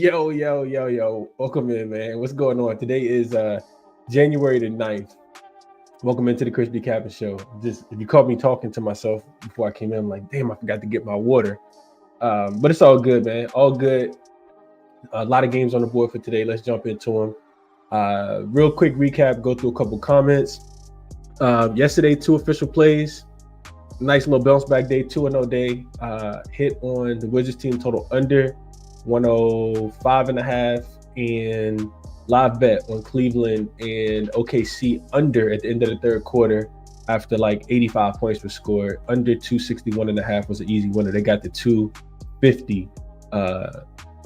Yo. Welcome in, man. What's going on? Today is January the 9th. Welcome into the ChrisBeCappinn Show. Just if you caught me talking to myself before I came in, I'm like, damn, I forgot to get my water. But it's all good, man. All good. A lot of games on the board for today. Let's jump into them. Real quick recap, go through a couple comments. Yesterday, 2 official plays. Nice little bounce back day, 2-0 day. Hit on the Wizards team total under 105.5 and live bet on Cleveland and OKC under at the end of the third quarter after like 85 points were scored. Under 261.5 was an easy winner. They got the 250,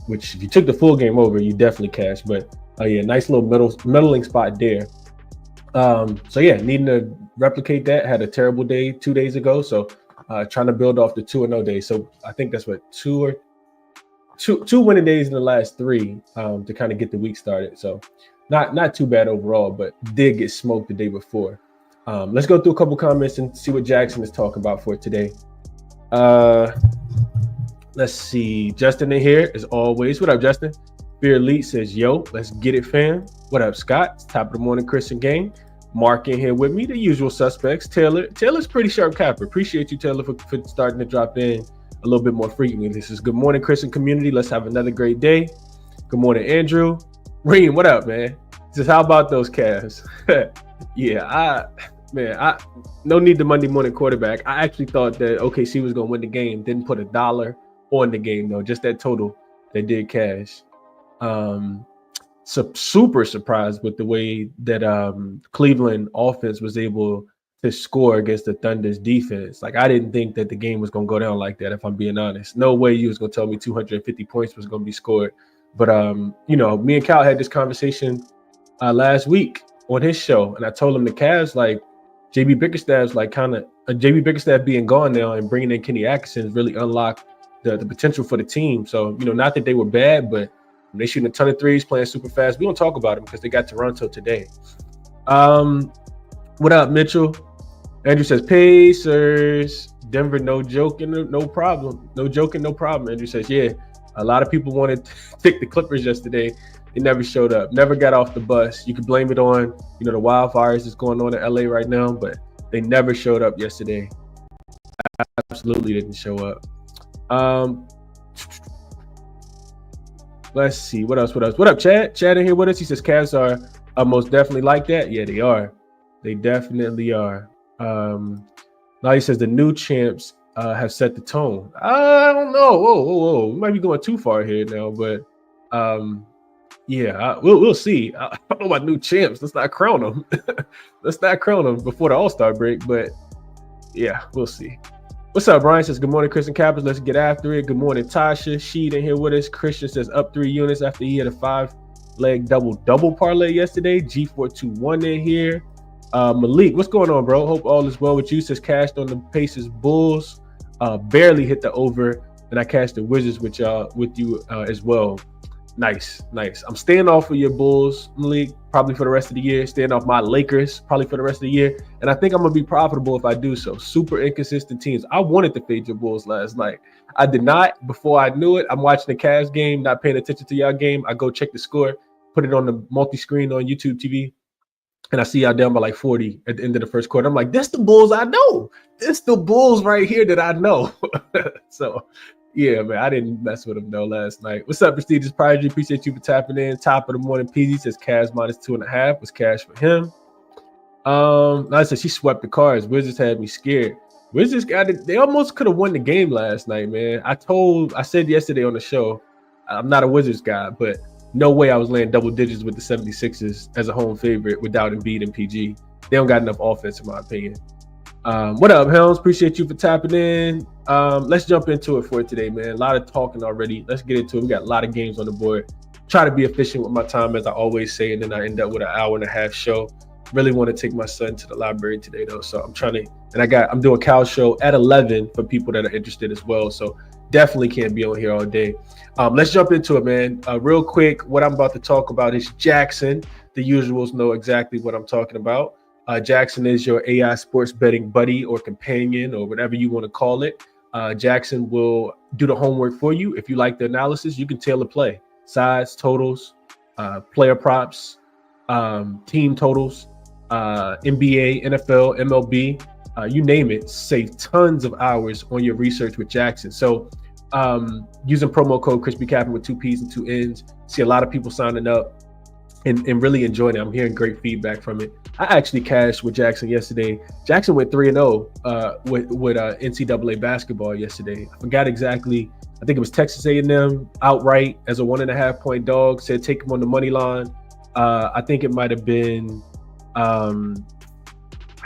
which if you took the full game over, you definitely cashed. But yeah, nice little middling spot there. So yeah, needing to replicate that. Had a terrible day 2 days ago, so trying to build off the 2-0 day. So I think that's what two winning days in the last 3 to kind of get the week started. So not too bad overall, but did get smoked the day before. Let's go through a couple comments and see what jaXon is talking about for today. Let's see. Justin in here as always. What up, Justin? Fear Elite says, yo, let's get it, fam. What up, Scott? It's top of the morning, Christian gang. Mark in here with me, the usual suspects. Taylor's pretty sharp capper. Appreciate you, Taylor, for starting to drop in a little bit more frequently. This is Good Morning, Christian Community. Let's have another great day. Good morning, Andrew. Reem, what up, man? Says, how about those Cavs? Yeah, no need the Monday morning quarterback. I actually thought that OKC was going to win the game. Didn't put $1 on the game, though. Just that total that did cash. So super surprised with the way that Cleveland offense was able to score against the Thunder's defense. Like, I didn't think that the game was going to go down like that, if I'm being honest. No way you was going to tell me 250 points was going to be scored. But, me and Cal had this conversation last week on his show, and I told him the Cavs, like, JB Bickerstaff being gone now and bringing in Kenny Atkinson really unlocked the potential for the team. So, not that they were bad, but they shooting a ton of threes, playing super fast. We don't talk about them because they got Toronto today. What up, Mitchell? Andrew says, Pacers. Denver, no joking, no problem. No joking, no problem. Andrew says, yeah, a lot of people wanted to pick the Clippers yesterday. They never showed up, never got off the bus. You could blame it on, the wildfires that's going on in LA right now, but they never showed up yesterday. Absolutely didn't show up. Let's see. What else? What up, Chad? Chad in here with us. He says Cavs are most definitely like that. Yeah, they are. They definitely are. Now he says the new champs have set the tone. I don't know. Whoa. We might be going too far here now, but we'll see. I don't know about new champs. Let's not crown them. Let's not crown them before the All-Star break, but yeah, we'll see. What's up, Brian? Says, good morning, Christian Cappers. Let's get after it. Good morning, Tasha. Sheed in here with us. Christian says, up 3 units after he had a 5-leg double parlay yesterday. G421 in here. Malik, what's going on, bro? Hope all is well with you. Says, cashed on the Pacers Bulls. Barely hit the over. And I cashed the Wizards with you as well. Nice. I'm staying off of your Bulls, Malik, probably for the rest of the year. Staying off my Lakers, probably for the rest of the year. And I think I'm going to be profitable if I do so. Super inconsistent teams. I wanted to fade your Bulls last night. I did not. Before I knew it, I'm watching the Cavs game, not paying attention to y'all game. I go check the score, put it on the multi-screen on YouTube TV, and I see y'all down by like 40 at the end of the first quarter. I'm like, that's the Bulls I know. This the Bulls right here that I know. So, yeah, man, I didn't mess with him, though, last night. What's up, Prestigious Prodigy? Appreciate you for tapping in. Top of the morning, PZ says Cavs minus 2.5 was cash for him. I said she swept the cards. Wizards had me scared. Wizards got it. They almost could have won the game last night, man. I said yesterday on the show, I'm not a Wizards guy, but no way I was laying double digits with the 76ers as a home favorite without Embiid and PG. They don't got enough offense, in my opinion. What up, Helms? Appreciate you for tapping in. Let's jump into it for today, man. A lot of talking already. Let's get into it. We got a lot of games on the board. Try to be efficient with my time, as I always say, and then I end up with an 1.5-hour show. Really want to take my son to the library today, though. So I'm trying to, and I'm doing Cal's show at 11 for people that are interested as well. So definitely can't be on here all day. Let's jump into it, man. Real quick, what I'm about to talk about is jaXon. The usuals know exactly what I'm talking about. jaXon is your AI sports betting buddy or companion or whatever you want to call it. jaXon will do the homework for you. If you like the analysis, you can tailor play. sides, totals, player props, team totals, NBA, NFL, MLB, you name it. Save tons of hours on your research with jaXon. So using promo code ChrisBeCappinn with 2 P's and 2 N's, see a lot of people signing up and really enjoying it. I'm hearing great feedback from it. I actually cashed with jaXon yesterday. jaXon went 3-0 with NCAA basketball yesterday. I forgot exactly. I think it was Texas A&M outright as a 1.5 point dog. Said take him on the money line. I think it might have been. I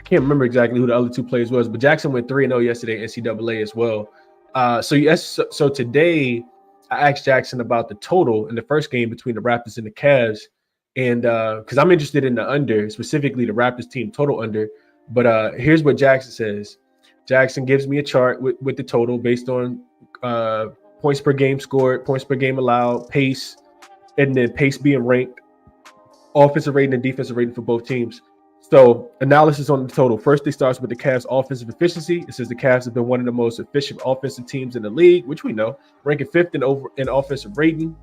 can't remember exactly who the other 2 players was, but jaXon went 3-0 yesterday NCAA as well. So today I asked jaXon about the total in the first game between the Raptors and the Cavs. And because I'm interested in the under, specifically the Raptors team total under. But here's what jaXon says. jaXon gives me a chart with the total based on points per game scored, points per game allowed, pace, and then pace being ranked, offensive rating and defensive rating for both teams. So analysis on the total. First, it starts with the Cavs' offensive efficiency. It says the Cavs have been one of the most efficient offensive teams in the league, which we know, ranking 5th in offensive rating,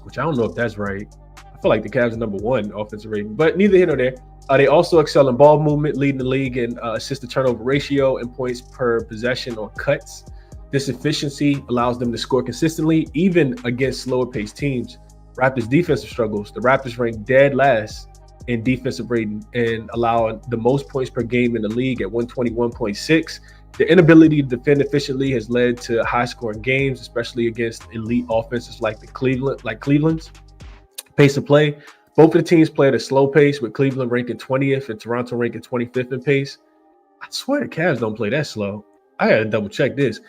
which I don't know if that's right. I feel like the Cavs are number 1 offensive rating, but neither here nor there. They also excel in ball movement, leading the league in assist to turnover ratio and points per possession on cuts. This efficiency allows them to score consistently, even against slower paced teams. Raptors defensive struggles. The Raptors rank dead last in defensive rating and allowing the most points per game in the league at 121.6. The inability to defend efficiently has led to high scoring games, especially against elite offenses like Cleveland's. Pace of play. Both of the teams play at a slow pace, with Cleveland ranking 20th and Toronto ranking 25th in pace. I swear the Cavs don't play that slow. I gotta double check this.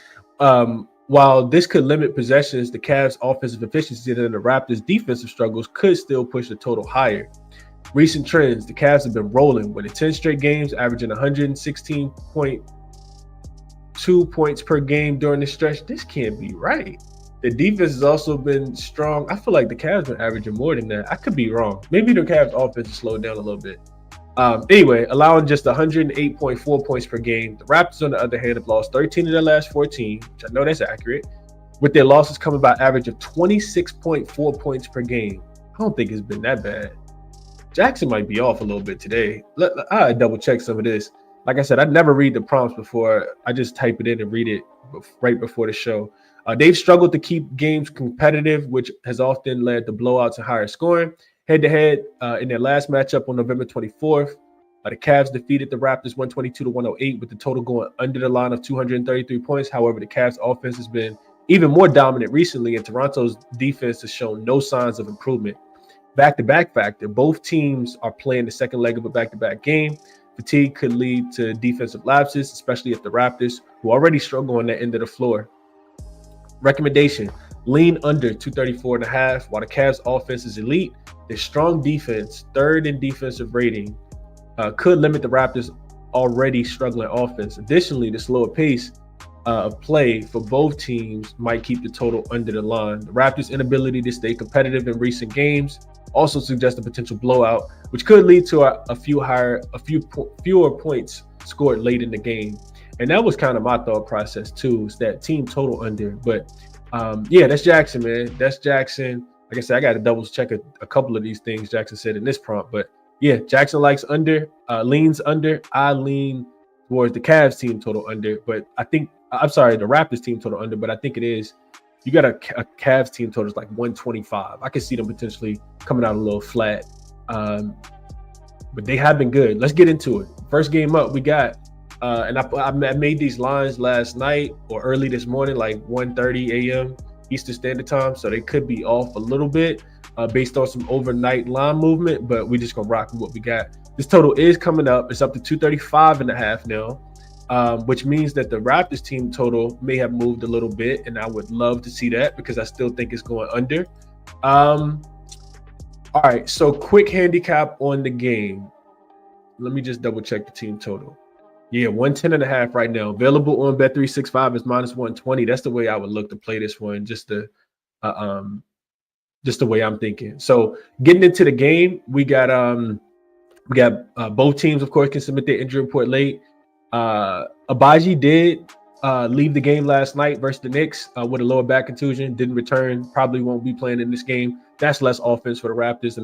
While this could limit possessions, the Cavs' offensive efficiency and the Raptors' defensive struggles could still push the total higher. Recent trends, the Cavs have been rolling with 10 straight games, averaging 116.2 points per game during the stretch. This can't be right. The defense has also been strong. I feel like the Cavs been averaging more than that. I could be wrong. Maybe the Cavs' offense has slowed down a little bit. Anyway, allowing just 108.4 points per game. The Raptors, on the other hand, have lost 13 of their last 14, which I know that's accurate, with their losses coming by average of 26.4 points per game. I don't think it's been that bad. jaXon might be off a little bit today. I double check some of this. Like I said, I never read the prompts before. I just type it in and read it right before the show. They've struggled to keep games competitive, which has often led to blowouts and higher scoring. Head-to-head, in their last matchup on November 24th, the Cavs defeated the Raptors 122-108 with the total going under the line of 233 points. However, the Cavs' offense has been even more dominant recently, and Toronto's defense has shown no signs of improvement. Back-to-back factor, both teams are playing the second leg of a back-to-back game. Fatigue could lead to defensive lapses, especially if the Raptors, who already struggle on that end of the floor. Recommendation, lean under 234.5. While the Cavs offense is elite, their strong defense, 3rd in defensive rating, could limit the Raptors' already struggling offense. Additionally, the slower pace of play for both teams might keep the total under the line. The Raptors' inability to stay competitive in recent games also suggests a potential blowout, which could lead to a fewer points scored late in the game. And that was kind of my thought process too, is that team total under. But yeah, that's jaXon, man. That's jaXon. Like I said, I got to double check a couple of these things jaXon said in this prompt. But yeah, jaXon likes under, leans under. I lean towards the Cavs team total under. But I think, I'm sorry, the Raptors team total under. But I think it is, you got a Cavs team total is like 125. I could see them potentially coming out a little flat. But they have been good. Let's get into it. First game up, we got, and I made these lines last night or early this morning, like 1:30 a.m. Eastern Standard Time. So they could be off a little bit based on some overnight line movement, but we're just going to rock with what we got. This total is coming up. It's up to 235.5 now, which means that the Raptors team total may have moved a little bit, and I would love to see that because I still think it's going under. All right, so quick handicap on the game. Let me just double check the team total. Yeah, 110.5 right now. Available on Bet365 is -120. That's the way I would look to play this one, just the way I'm thinking. So getting into the game, we got both teams, of course, can submit their injury report late. Abaji did leave the game last night versus the Knicks with a lower back contusion. Didn't return. Probably won't be playing in this game. That's less offense for the Raptors.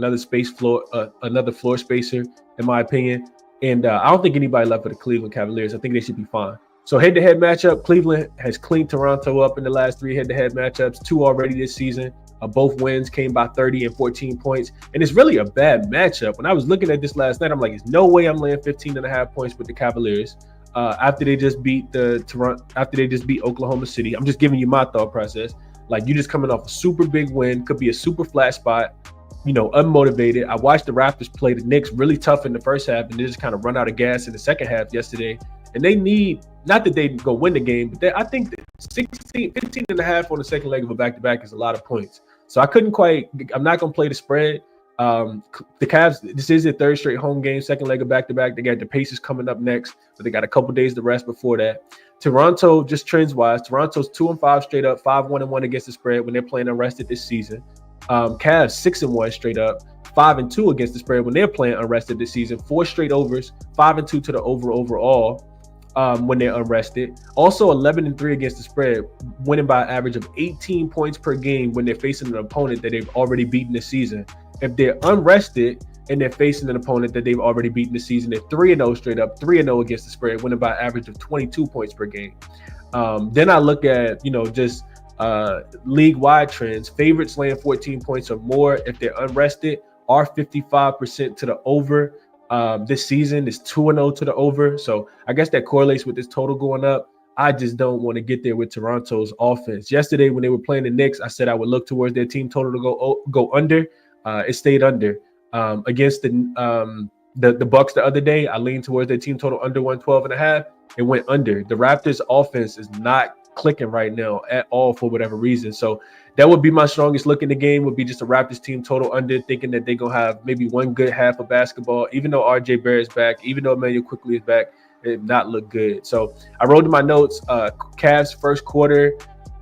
Another floor spacer, in my opinion. And I don't think anybody left for the Cleveland Cavaliers. I think they should be fine. So head-to-head matchup, Cleveland has cleaned Toronto up in the last 3 head-to-head matchups, 2 already this season. Both wins came by 30 and 14 points. And it's really a bad matchup. When I was looking at this last night, I'm like, there's no way I'm laying 15.5 points with the Cavaliers. After they just beat Oklahoma City. I'm just giving you my thought process. Like, you just coming off a super big win, could be a super flat spot, unmotivated. I watched the Raptors play the Knicks really tough in the first half, and they just kind of run out of gas in the second half yesterday. And they need, not that they go win the game, but I think that 15.5 on the second leg of a back-to-back is a lot of points. So I'm not going to play the spread. The Cavs, this is their 3rd straight home game, second leg of back-to-back. They got the Pacers coming up next, but they got a couple days to rest before that. Toronto, just trends-wise, Toronto's 2-5 straight up, 5-1-1 against the spread when they're playing unrested this season. Cavs 6-1 straight up, 5-2 against the spread when they're playing unrested this season. 4 straight overs, 5-2 to the overall when they're unrested. Also 11-3 against the spread, winning by an average of 18 points per game when they're facing an opponent that they've already beaten this season. If they're unrested and they're facing an opponent that they've already beaten this season, they're 3-0 straight up, 3-0 against the spread, winning by an average of 22 points per game. Then I look at, just league-wide trends. Favorites laying 14 points or more if they're unrested are 55% to the over. This season is 2-0 to the over. So I guess that correlates with this total going up. I just don't want to get there with Toronto's offense. Yesterday, when they were playing the Knicks, I said I would look towards their team total to go under. It stayed under. Against the Bucks the other day, I leaned towards their team total under 112.5. It went under. The Raptors offense is not clicking right now at all for whatever reason. So that would be my strongest look in the game, would be just a Raptors team total under, thinking that they're going to have maybe one good half of basketball. Even though RJ Barrett's back, even though Emmanuel Quickly is back, it did not look good. So I wrote in my notes, Cavs first quarter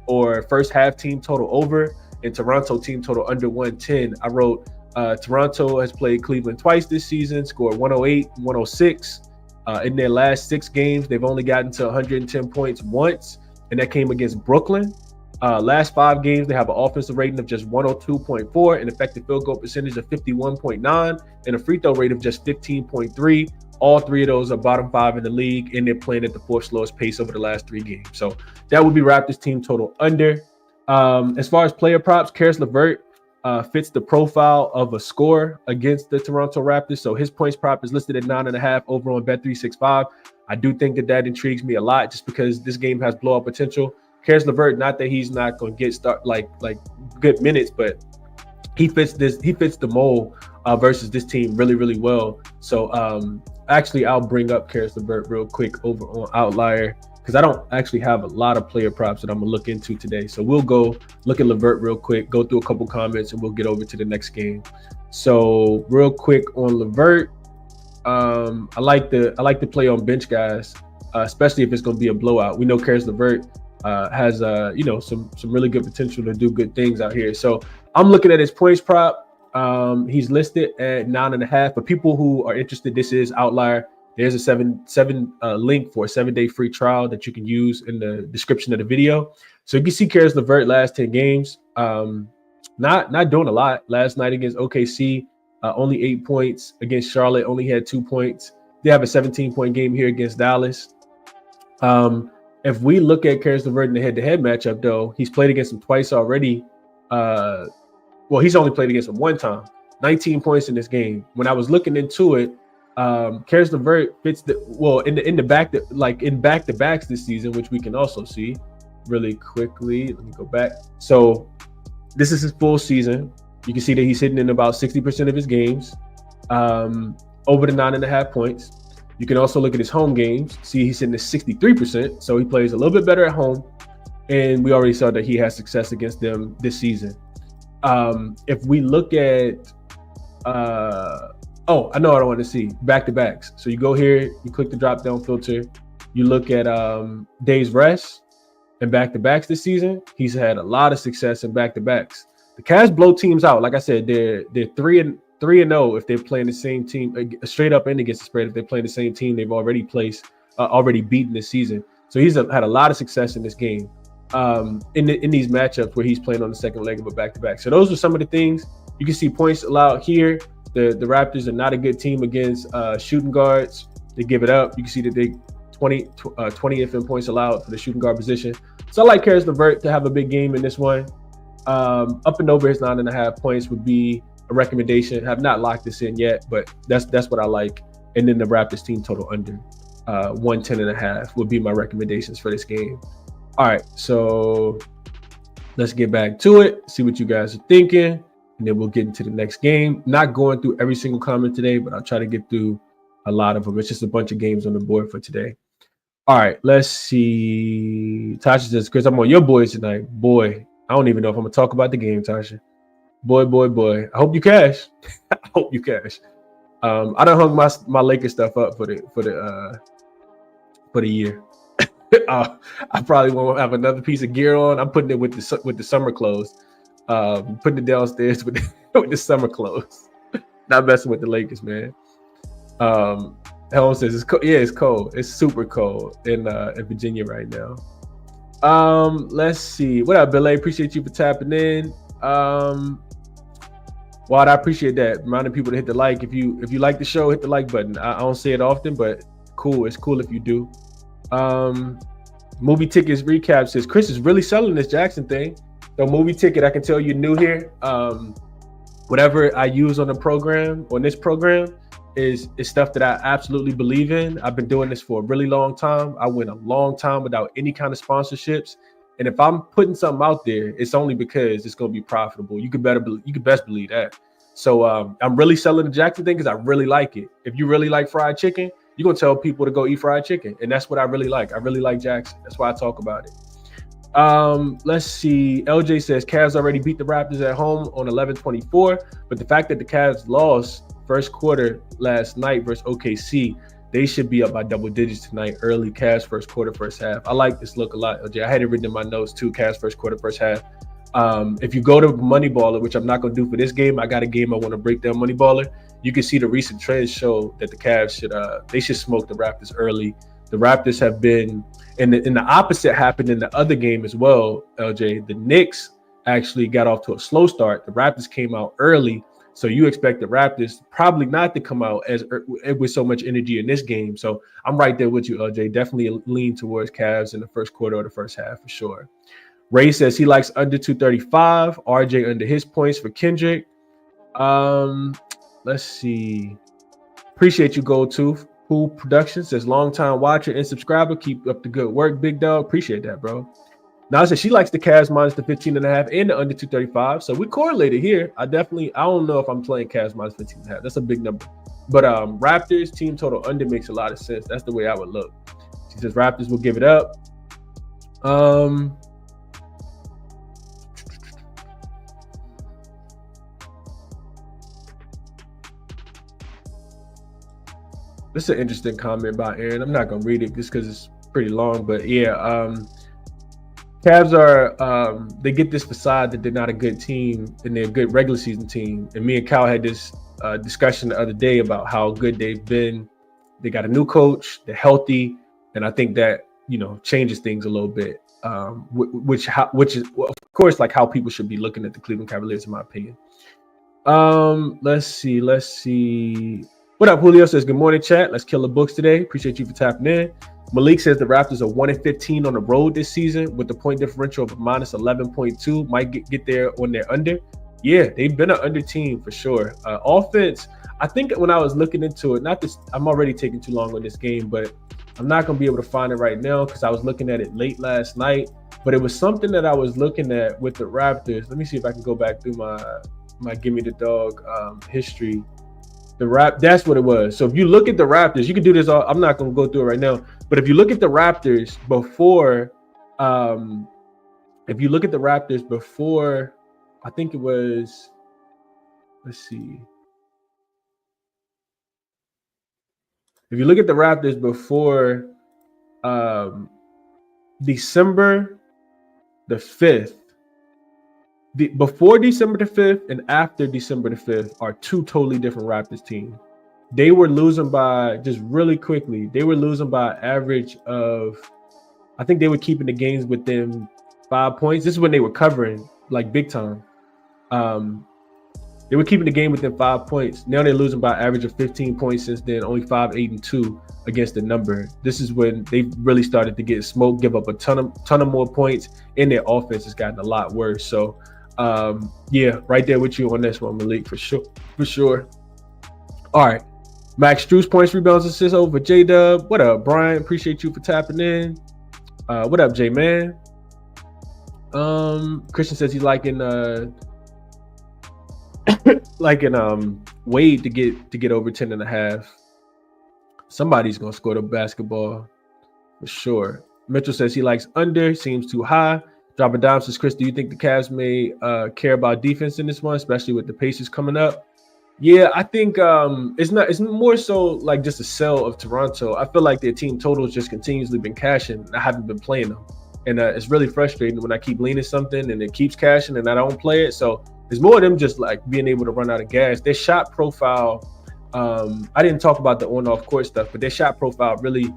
or first half team total over, and Toronto team total under 110. I wrote Toronto has played Cleveland twice this season, scored 108, 106. In their last 6 games, they've only gotten to 110 points once, and that came against Brooklyn. Last 5 games, they have an offensive rating of just 102.4, an effective field goal percentage of 51.9, and a free throw rate of just 15.3. All 3 of those are bottom 5 in the league, and they're playing at the 4th slowest pace over the last 3 games. So that would be Raptors team total under. As far as player props, Caris LeVert fits the profile of a scorer against the Toronto Raptors. So his points prop is listed at 9.5 over on Bet365. I do think that intrigues me a lot, just because this game has blowout potential. Caris LeVert, not that he's not going to get like good minutes, but he fits the mold versus this team really, really well. So actually, I'll bring up Caris LeVert real quick over on Outlier, because I don't actually have a lot of player props that I'm going to look into today. So we'll go look at LeVert real quick, go through a couple comments, and we'll get over to the next game. So real quick on LeVert, I like to play on bench guys, especially if it's going to be a blowout. We know Caris LeVert has some really good potential to do good things out here. So I'm looking at his points prop. He's listed at 9.5. For people who are interested, this is Outlier. There's a seven link for a 7-day free trial that you can use in the description of the video. So you can see Caris LeVert last 10 games. Not doing a lot. Last night against OKC, only 8 points. Against Charlotte, only had 2 points. They have a 17-point game here against Dallas. If we look at Caris LeVert in the head-to-head matchup, though, he's played against him twice already. He's only played against him 1 time. 19 points in this game. When I was looking into it, Caris LeVert fits in back-to-backs this season, which we can also see really quickly. Let me go back. So this is his full season. You can see that he's hitting in about 60% of his games, over the 9.5 points. You can also look at his home games. See, he's hitting at 63%, so he plays a little bit better at home. And we already saw that he has success against them this season. If we look at I know what I want to see. Back-to-backs. So you go here, you click the drop-down filter. You look at days rest and back-to-backs this season. He's had a lot of success in back-to-backs. The Cavs blow teams out. Like I said, they're 3-0 if they're playing the same team straight up and against the spread. If they're playing the same team they've already beaten this season. So he's had a lot of success in this game, in these matchups where he's playing on the second leg of a back-to-back. So those are some of the things. You can see points allowed here. The Raptors are not a good team against shooting guards. They give it up. You can see that they 20th in points allowed for the shooting guard position. So I like Caris LeVert to have a big game in this one. Up and over his 9.5 points would be a recommendation. Have not locked this in yet, but that's what I like. And then the Raptors team total under 110.5 would be my recommendations for this game. All right, so let's get back to it. See what you guys are thinking, and then we'll get into the next game. Not going through every single comment today, but I'll try to get through a lot of them. It's just a bunch of games on the board for today. All right, let's see. Tasha says, Chris, I'm on your boys tonight. Boy, I don't even know if I'm gonna talk about the game, Tasha. Boy. I hope you cash. I hope you cash. I done hung my Lakers stuff up for the year. I probably won't have another piece of gear on. I'm putting it with the summer clothes. Putting it downstairs with the summer clothes. Not messing with the Lakers, man. Helen says it's cold. Yeah, it's cold. It's super cold in Virginia right now. Let's see. What up, Billy? Appreciate you for tapping in. Wad, I appreciate that. Reminding people to hit the like. If you like the show, hit the like button. I don't say it often, but cool. It's cool if you do. Movie Tickets Recap says Chris is really selling this jaXon thing. So Movie Ticket, I can tell you new here. Whatever I use on this program is stuff that I absolutely believe in. I've been doing this for a really long time. I went a long time without any kind of sponsorships. And if I'm putting something out there, it's only because it's going to be profitable. You could best believe that. So I'm really selling the jaXon thing because I really like it. If you really like fried chicken, you're going to tell people to go eat fried chicken. And that's what I really like. I really like jaXon. That's why I talk about it. Let's see. LJ says Cavs already beat the Raptors at home on 11-24. But the fact that the Cavs lost first quarter last night versus OKC, they should be up by double digits tonight. Early Cavs first quarter, first half. I like this look a lot, LJ. I had it written in my notes too. Cavs first quarter, first half. If you go to MoneyBaller, which I'm not going to do for this game, I got a game I want to break down MoneyBaller. You can see the recent trends show that the Cavs should smoke the Raptors early. The Raptors have been, and the opposite happened in the other game as well, LJ. The Knicks actually got off to a slow start. The Raptors came out early. So you expect the Raptors probably not to come out with so much energy in this game. So I'm right there with you, LJ. Definitely lean towards Cavs in the first quarter or the first half for sure. Ray says he likes under 235. RJ under his points for Kendrick. Let's see. Appreciate you, GoTooth. Pool Productions says longtime watcher and subscriber. Keep up the good work, big dog. Appreciate that, bro. Now, I said she likes the Cavs minus the 15.5 and the under 235. So we correlated here. I don't know if I'm playing Cavs minus 15.5. That's a big number. But Raptors team total under makes a lot of sense. That's the way I would look. She says Raptors will give it up. This is an interesting comment by Aaron. I'm not going to read it just because it's pretty long. But yeah, Cavs are they get this facade that they're not a good team and they're a good regular season team. And me and Kyle had this discussion the other day about how good they've been. They got a new coach, they're healthy, and I think that changes things a little bit. Which is of course like how people should be looking at the Cleveland Cavaliers, in my opinion. Let's see. What up, Julio says good morning, chat. Let's kill the books today. Appreciate you for tapping in. Malik says the Raptors are 1-15 on the road this season with the point differential of minus 11.2. Might get there on their under. Yeah, they've been an under team for sure. Offense, I think when I was looking into it, I'm already taking too long on this game, but I'm not going to be able to find it right now because I was looking at it late last night. But it was something that I was looking at with the Raptors. Let me see if I can go back through my Gimme the Dog history. That's what it was. So if you look at the Raptors, you can do this. I'm not going to go through it right now. But if you look at the Raptors before, I think it was, let's see. If you look at the Raptors before December the 5th, before December the 5th and after December the 5th are two totally different Raptors teams. They were losing by, just really quickly, they were losing by an average of I think they were keeping the games within 5 points. This is when they were covering like big time. They were keeping the game within 5 points. Now they're losing by an average of 15 points since then, only 5-8-2 against the number. This is when they really started to get smoked, give up a ton of more points, and their offense has gotten a lot worse. So, yeah, right there with you on this one, Malik, for sure. All right, Max Strus points, rebounds, assists over J-Dub. What up, Brian? Appreciate you for tapping in. What up, J-Man? Christian says he's liking Wade to get over 10.5. Somebody's gonna score the basketball for sure. Mitchell says he likes under, seems too high. Dropping Dime says, Chris, do you think the Cavs may care about defense in this one, especially with the Pacers coming up? Yeah, I think it's more so like just a sell of Toronto. I feel like their team totals just continuously been cashing. I haven't been playing them. And it's really frustrating when I keep leaning something and it keeps cashing and I don't play it. So it's more of them just like being able to run out of gas. Their shot profile, I didn't talk about the on-off court stuff, but their shot profile really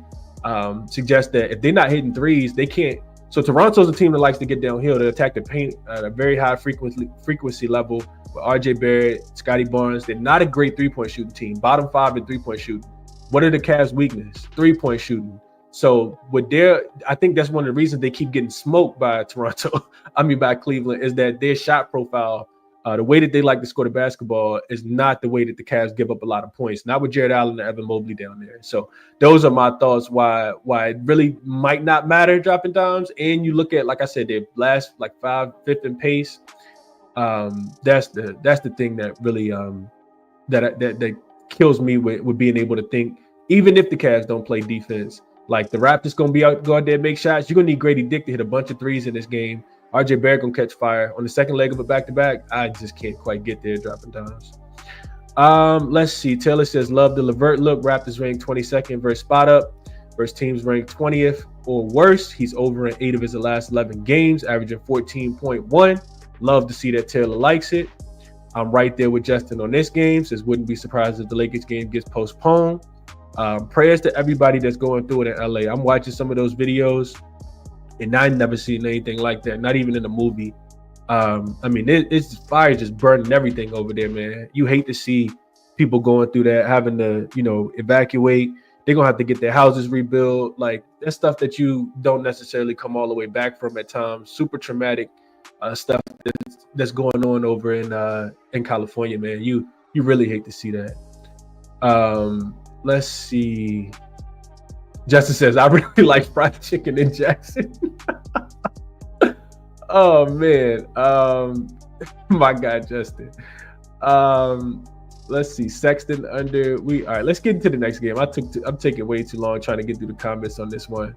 suggests that if they're not hitting threes, they can't. So Toronto's a team that likes to get downhill, to attack the paint at a very high frequency level. With RJ Barrett, Scotty Barnes, they're not a great three-point shooting team. Bottom 5 in three-point shooting. What are the Cavs' weakness? Three-point shooting. So I think that's one of the reasons they keep getting smoked by Toronto. By Cleveland, is that their shot profile, the way that they like to score the basketball, is not the way that the Cavs give up a lot of points. Not with Jared Allen and Evan Mobley down there. So those are my thoughts why it really might not matter dropping dimes. And you look at, like I said, their last like 5th in pace. That's the thing that really that kills me with being able to think, even if the Cavs don't play defense, like the Raptors gonna go out there and make shots. You're gonna need Grady Dick to hit a bunch of threes in this game. RJ Barrett gonna catch fire on the second leg of a back-to-back. I just can't quite get there dropping dimes. Let's see. Taylor says, love the Levert look. Raptors ranked 22nd versus spot up. Versus teams ranked 20th or worse. He's over in 8 of his last 11 games, averaging 14.1. Love to see that Taylor likes it. I'm right there with Justin on this game. Says wouldn't be surprised if the Lakers game gets postponed. Prayers to everybody that's going through it in LA. I'm watching some of those videos, and I've never seen anything like that. Not even in a movie. It's fire just burning everything over there, man. You hate to see people going through that, having to, evacuate. They're gonna have to get their houses rebuilt. Like, that's stuff that you don't necessarily come all the way back from at times. Super traumatic stuff that's going on over in California, man. You really hate to see that. Let's see. Justin says, I really like fried chicken in Jackson. Oh man. My God, Justin. Let's see. Sexton under. All right, let's get into the next game. I'm taking way too long trying to get through the comments on this one.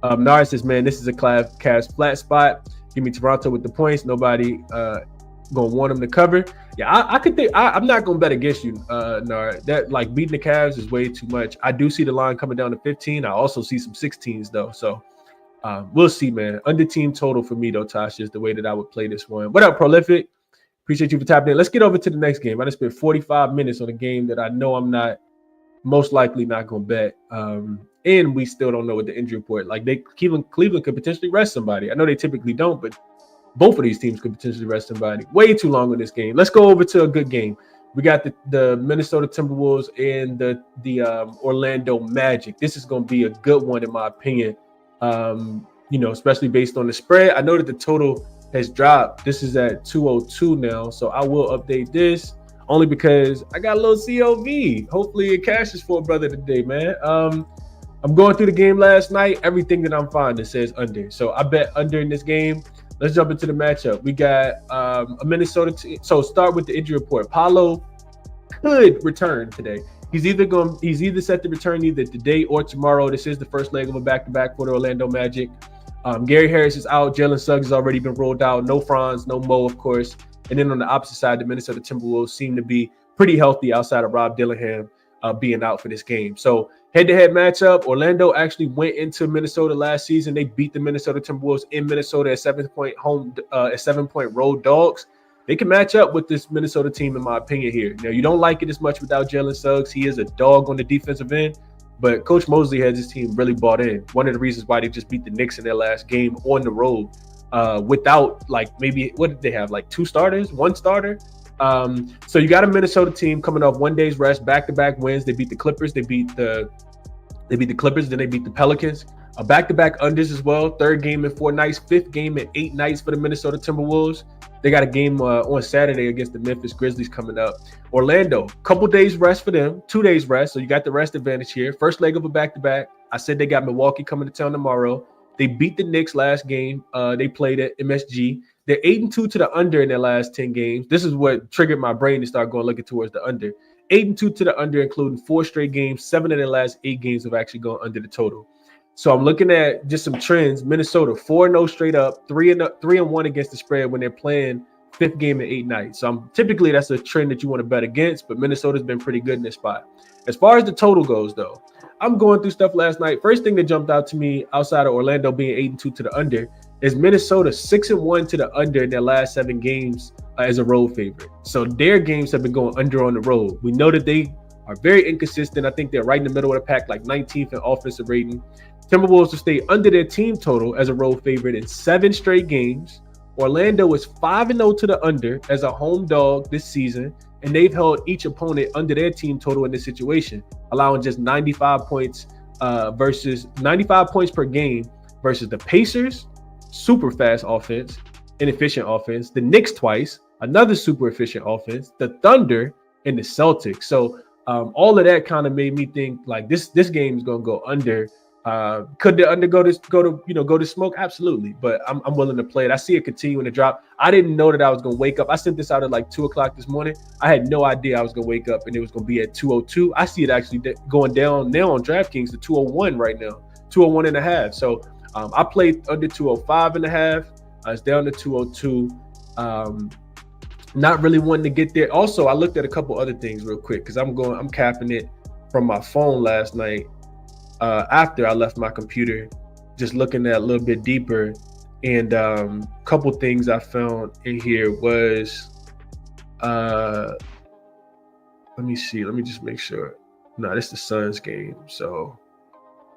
Nara says, man, this is a Cavs flat spot. Give me Toronto with the points. Nobody gonna want them to cover. Yeah, I could think. I'm not gonna bet against you, Nara. That like beating the Cavs is way too much. I do see the line coming down to 15. I also see some 16s though. So we'll see, man. Under team total for me though, Tasha, is the way that I would play this one. What up, Prolific? Appreciate you for tapping in. Let's get over to the next game. I just spent 45 minutes on a game that I know I'm most likely not gonna bet. And we still don't know what the injury report. Like Cleveland could potentially rest somebody. I know they typically don't, but both of these teams could potentially rest somebody. Way too long on this game. Let's go over to a good game. We got the Minnesota Timberwolves and the Orlando Magic. This is going to be a good one in my opinion. Especially based on the spread. I know that the total has dropped. This is at 202 now, so I will update this only because I got a little COV. Hopefully it cashes for a brother today, man. I'm going through the game last night. Everything that I'm finding says under. So I bet under in this game. Let's jump into the matchup. We got a Minnesota team. So start with the injury report. Paolo could return today. He's either set to return either today or tomorrow. This is the first leg of a back-to-back for the Orlando Magic. Gary Harris is out. Jalen Suggs has already been rolled out. No Franz, no Mo, of course. And then on the opposite side, the Minnesota Timberwolves seem to be pretty healthy outside of Rob Dillingham being out for this game. So head-to-head matchup, Orlando actually went into Minnesota last season. They beat the Minnesota Timberwolves in Minnesota at 7-point road dogs. They can match up with this Minnesota team, in my opinion, here. Now, you don't like it as much without Jalen Suggs. He is a dog on the defensive end, But Coach Mosley has his team really bought in. One of the reasons why they just beat the Knicks in their last game on the road without maybe, what did they have? Like 2 starters, 1 starter. So you got a Minnesota team coming off 1 day's rest, back-to-back wins. They beat the Clippers. They beat the Clippers. Then they beat the Pelicans. Back-to-back unders as well. 3rd game in 4 nights. 5th game in 8 nights for the Minnesota Timberwolves. They got a game on Saturday against the Memphis Grizzlies coming up. Orlando, couple days rest for them. 2 days rest. So you got the rest advantage here. First leg of a back-to-back. I said they got Milwaukee coming to town tomorrow. They beat the Knicks last game. They played at MSG. They're 8-2 to the under in their last 10 games. This is what triggered my brain to start going looking towards the under. 8-2 to the under, including 4 straight games. 7 of their last 8 games have actually gone under the total. So I'm looking at just some trends. Minnesota 4-0 straight up, 3-1 against the spread when they're playing 5th game in 8 nights. So typically that's a trend that you want to bet against, but Minnesota's been pretty good in this spot. As far as the total goes, though, I'm going through stuff last night. First thing that jumped out to me outside of Orlando being 8-2 to the under is Minnesota 6-1 to the under in their last 7 games as a road favorite. So their games have been going under on the road. We know that they are very inconsistent. I think they're right in the middle of the pack, like 19th in offensive rating. Timberwolves will stay under their team total as a road favorite in 7 straight games. Orlando is 5-0 to the under as a home dog this season, and they've held each opponent under their team total in this situation, allowing just 95 points versus 95 points per game versus the Pacers, super fast offense, inefficient offense, the Knicks twice, another super efficient offense, the Thunder, and the Celtics. So all of that kind of made me think like this game is going to go under. Could the under go to smoke? Absolutely, but I'm willing to play it. I see it continuing to drop. I didn't know that I was going to wake up. I sent this out at like 2 o'clock this morning. I had no idea I was going to wake up and it was going to be at 202. I see it actually going down now on DraftKings to 201 right now, 201 and a half. So I played under 205 and a half. It's down to 202. Not really wanting to get there. Also, I looked at a couple other things real quick because I'm capping it from my phone last night. After I left my computer, just looking at a little bit deeper, and a couple things I found in here was, let me see, let me just make sure. No, this is the Suns game. So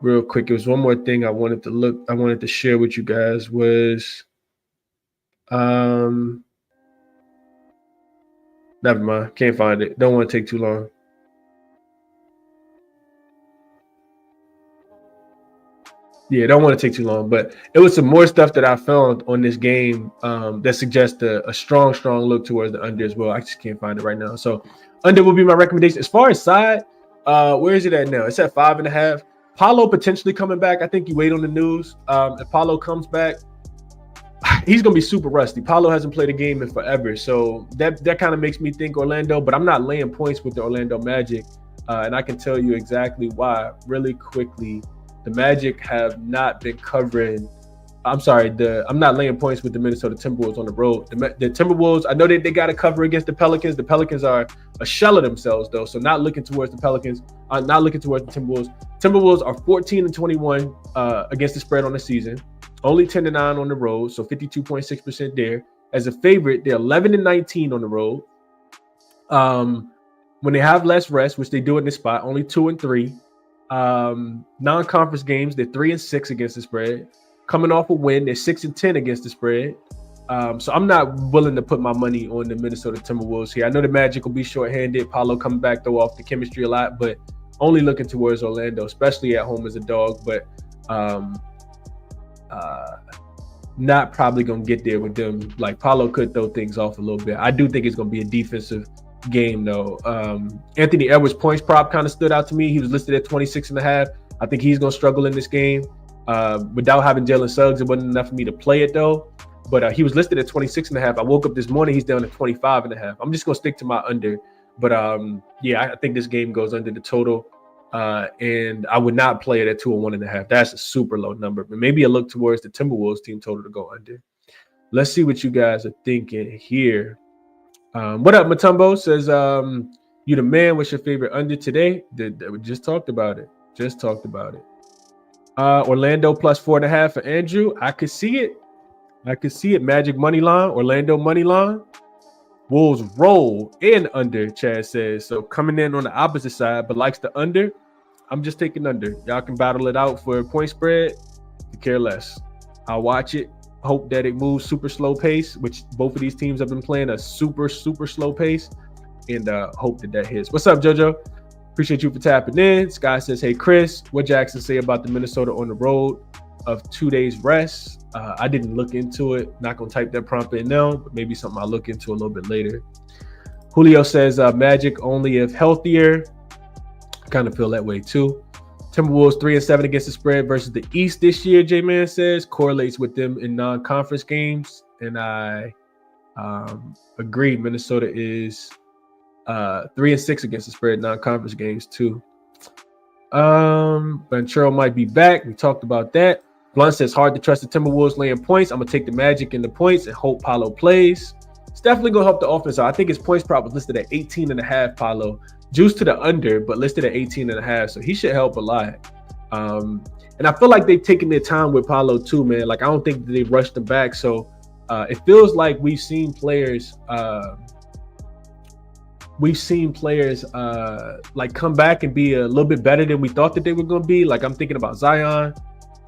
real quick, it was one more thing I wanted to share with you guys was, never mind, can't find it. Don't want to take too long. Yeah, don't want to take too long, but it was some more stuff that I found on this game that suggests a strong look towards the under as well. I just can't find it right now. So under will be my recommendation. As far as side, where is it at now? It's at 5.5. Paolo potentially coming back. I think you wait on the news. If Paolo comes back, he's going to be super rusty. Paolo hasn't played a game in forever. So that kind of makes me think Orlando, but I'm not laying points with the Orlando Magic. And I can tell you exactly why really quickly. The Magic have not been covering. I'm not laying points with the Minnesota Timberwolves on the road. The Timberwolves, I know that they got to cover against the Pelicans. The Pelicans are a shell of themselves, though. So not looking towards the Pelicans. Not looking towards the Timberwolves. Timberwolves are 14-21 against the spread on the season. Only 10-9 on the road, so 52.6% there. As a favorite, they're 11-19 on the road. When they have less rest, which they do in this spot, only 2-3. Non-conference games, they're 3-6 against the spread. Coming off a win, they're 6-10 against the spread. So I'm not willing to put my money on the Minnesota Timberwolves here. I know the Magic will be shorthanded. Paolo coming back, throw off the chemistry a lot, but only looking towards Orlando, especially at home as a dog. But not probably gonna get there with them. Like Paolo could throw things off a little bit. I do think it's gonna be a defensive game though. Anthony Edwards points prop kind of stood out to me. He was listed at 26.5. I think he's gonna struggle in this game. Without having Jalen Suggs, it wasn't enough for me to play it though. But he was listed at 26.5. I woke up this morning, he's down to 25.5. I'm just gonna stick to my under. But yeah, I think this game goes under the total. And I would not play it at 201.5. That's a super low number. But maybe a look towards the Timberwolves team total to go under. Let's see what you guys are thinking here. What up, Matumbo? Says, you the man. What's your favorite under today? We just talked about it. Orlando plus 4.5 for Andrew. I could see it. Magic money line. Orlando money line. Wolves roll in under, Chad says. So coming in on the opposite side, but likes the under. I'm just taking under. Y'all can battle it out for a point spread. To care less. I'll watch it. Hope that it moves super slow pace, which both of these teams have been playing a super slow pace, and hope that hits. What's up, JoJo? Appreciate you for tapping in. Sky says, hey, Chris, what jaXon say about the Minnesota on the road of 2 days rest? I didn't look into it. Not going to type that prompt in now, but maybe something I'll look into a little bit later. Julio says, Magic only if healthier. I kind of feel that way too. Timberwolves 3-7 against the spread versus the East this year, J-Man says, correlates with them in non-conference games. And I agree. Minnesota is 3-6 against the spread non-conference games too. Banchero might be back. We talked about that. Blunt says hard to trust the Timberwolves laying points. I'm gonna take the Magic in the points and hope Paolo plays. It's definitely gonna help the offense out. I think his points prop was listed at 18.5. Paolo juice to the under, but listed at 18.5. So he should help a lot. And I feel like they've taken their time with Paolo too, man. Like I don't think that they rushed him back. So it feels like we've seen players. Like come back and be a little bit better than we thought that they were going to be. Like I'm thinking about Zion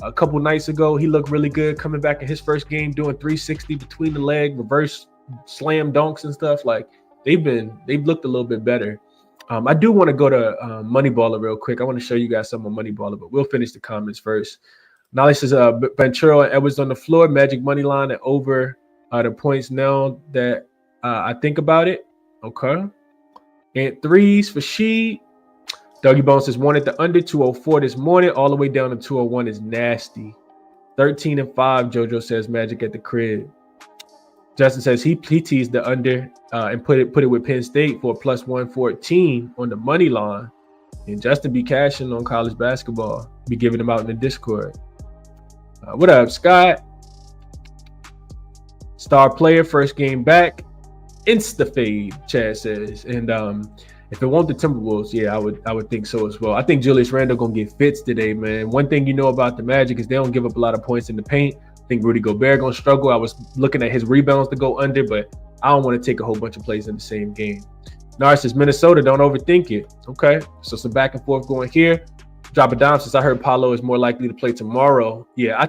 a couple nights ago. He looked really good coming back in his first game, doing 360 between the leg, reverse slam dunks and stuff. Like they've looked a little bit better. I do want to go to MoneyBaller real quick. I want to show you guys some on MoneyBaller, but we'll finish the comments first. Nolly says Banchero and Edwards on the floor, Magic money line and over the points now that I think about it. Okay. And threes for Sheed. Dougie Bones says wanted the under 204 this morning, all the way down to 201 is nasty. 13-5, JoJo says Magic at the crib. Justin says he teased the under and put it with Penn State for a plus 114 on the money line. And Justin be cashing on college basketball, be giving them out in the Discord. What up, Scott? Star player, first game back. Insta fade, Chad says. And if it won't the Timberwolves, yeah, I would think so as well. I think Julius Randle gonna get fits today, man. One thing you know about the Magic is they don't give up a lot of points in the paint. I think Rudy Gobert gonna struggle. I was looking at his rebounds to go under, but I don't want to take a whole bunch of plays in the same game. Nars says Minnesota, don't overthink it. Okay, so some back and forth going here. Drop it down since I heard Paolo is more likely to play tomorrow. Yeah, I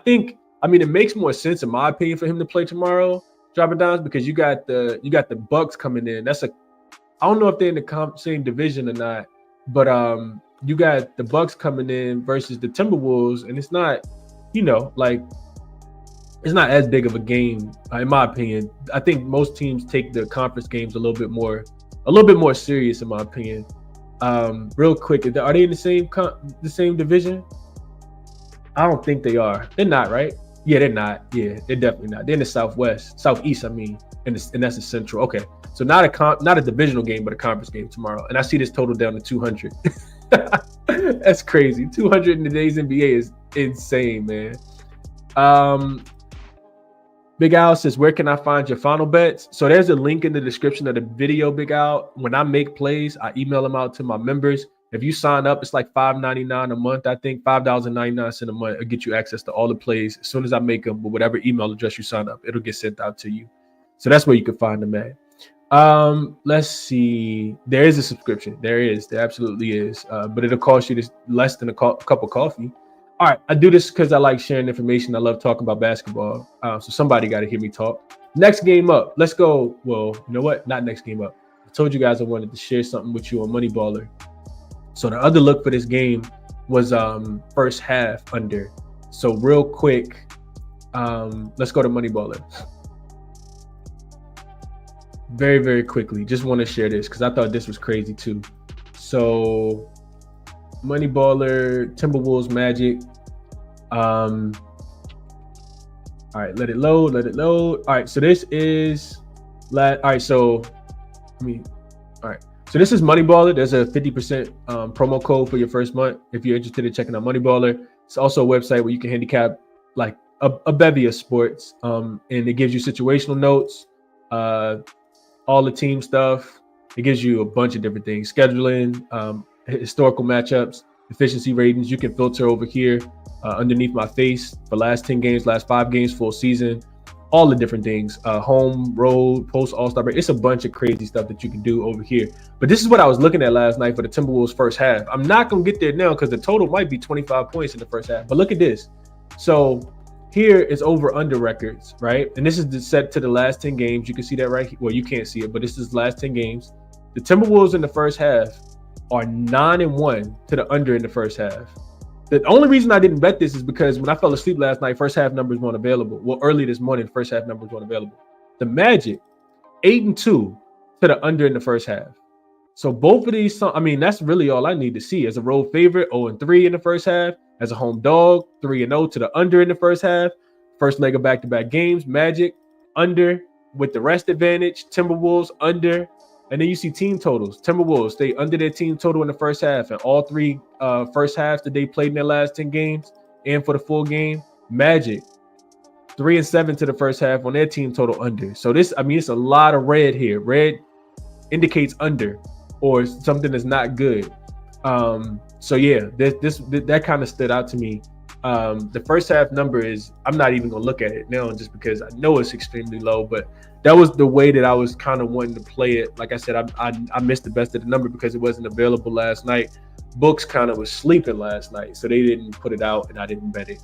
mean, it makes more sense in my opinion for him to play tomorrow. Drop it down because you got the Bucks coming in. I don't know if they're in the same division or not, but you got the Bucks coming in versus the Timberwolves, and it's not, like it's not as big of a game in my opinion. I think most teams take the conference games a little bit more serious in my opinion. Real quick, are they in the same division? I don't think they are. They're not, right? Yeah, they're not. Yeah, they're definitely not. They're in the southeast. I mean, and that's the central. Okay, so not a divisional game, but a conference game tomorrow. And I see this total down to 200. That's crazy. 200 in today's NBA is insane, man. Big Al says, where can I find your final bets? So there's a link in the description of the video, Big Al. When I make plays, I email them out to my members. If you sign up, it's like $5.99 a month, I think, $5.99 a month. It'll get you access to all the plays as soon as I make them, with whatever email address you sign up, it'll get sent out to you. So that's where you can find them at. Let's see. There is a subscription. There absolutely is. But it'll cost you less than a cup of coffee. All right, I do this because I like sharing information. I love talking about basketball. So somebody got to hear me talk. Next game up. Let's go. Well, you know what? Not next game up. I told you guys I wanted to share something with you on MoneyBaller. So the other look for this game was first half under. So real quick, let's go to MoneyBaller. Very, very quickly. Just want to share this because I thought this was crazy too. So MoneyBaller, Timberwolves, Magic. All right, let it load. All right, so this is so this is MoneyBaller. There's a 50% promo code for your first month if you're interested in checking out MoneyBaller. It's also a website where you can handicap like a bevy of sports, and it gives you situational notes, all the team stuff. It gives you a bunch of different things, scheduling, historical matchups, efficiency ratings. You can filter over here underneath my face for last 10 games, last 5 games, full season. all the different things, home, road, post All-Star break. It's a bunch of crazy stuff that you can do over here. But this is what I was looking at last night for the Timberwolves first half. I'm not going to get there now because the total might be 25 points in the first half. But look at this. So here is over-under records, right? And this is set to the last 10 games. You can see that right here. Well, you can't see it, but this is the last 10 games. The Timberwolves in the first half are 9-1 to the under in the first half. The only reason I didn't bet this is because when I fell asleep last night, first half numbers weren't available. Well, early this morning, first half numbers weren't available. The Magic, 8-2 to the under in the first half. So both of these, I mean, that's really all I need to see. As a road favorite, 0-3 in the first half. As a home dog, 3-0 to the under in the first half. First leg of back-to-back games, Magic, under with the rest advantage. Timberwolves, under. And then you see team totals. Timberwolves stay under their team total in the first half. And all three first halves that they played in their last 10 games and for the full game, Magic, 3-7 to the first half on their team total under. So this, I mean, it's a lot of red here. Red indicates under or something that's not good. So yeah, that kind of stood out to me. The first half number is, I'm not even gonna look at it now just because I know it's extremely low, but that was the way that I was kind of wanting to play it. Like I said, I missed the best of the number because it wasn't available last night. Books kind of was sleeping last night, so they didn't put it out and I didn't bet it.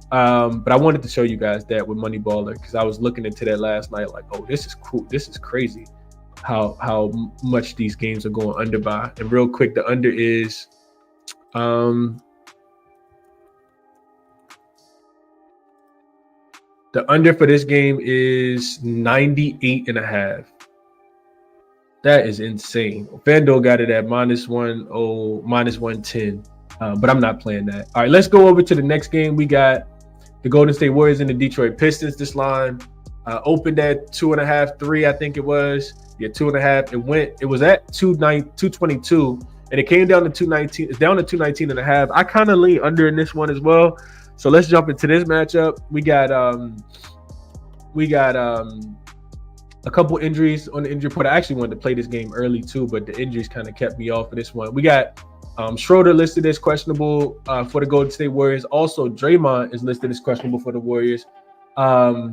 But I wanted to show you guys that with MoneyBaller because I was looking into that last night like, oh, this is cool. This is crazy how much these games are going under by. And real quick, the under is the under for this game is 98.5. That is insane. FanDuel got it at -110, but I'm not playing that. All right, let's go over to the next game. We got the Golden State Warriors and the Detroit Pistons. This line opened at 2.5, 3, I think it was. Yeah, 2.5. It was at 222, and it came down to 219. It's down to 219.5. I kind of lean under in this one as well. So let's jump into this matchup. We got a couple injuries on the injury report. I actually wanted to play this game early too, but the injuries kind of kept me off of this one. We got Schroeder listed as questionable for the Golden State Warriors. Also, Draymond is listed as questionable for the Warriors. I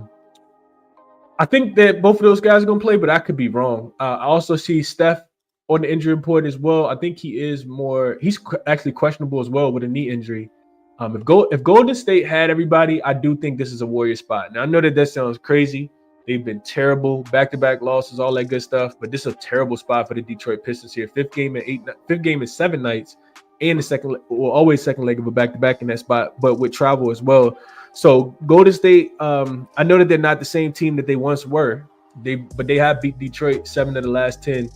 think that both of those guys are going to play, but I could be wrong. I also see Steph on the injury report as well. I think he's actually questionable as well with a knee injury. If Golden State had everybody, I do think this is a Warrior spot. Now, I know that sounds crazy. They've been terrible, back-to-back losses, all that good stuff. But this is a terrible spot for the Detroit Pistons here. Fifth game in 7 nights, and always second leg of a back-to-back in that spot, but with travel as well. So Golden State, I know that they're not the same team that they once were. But they have beat Detroit 7 of the last 10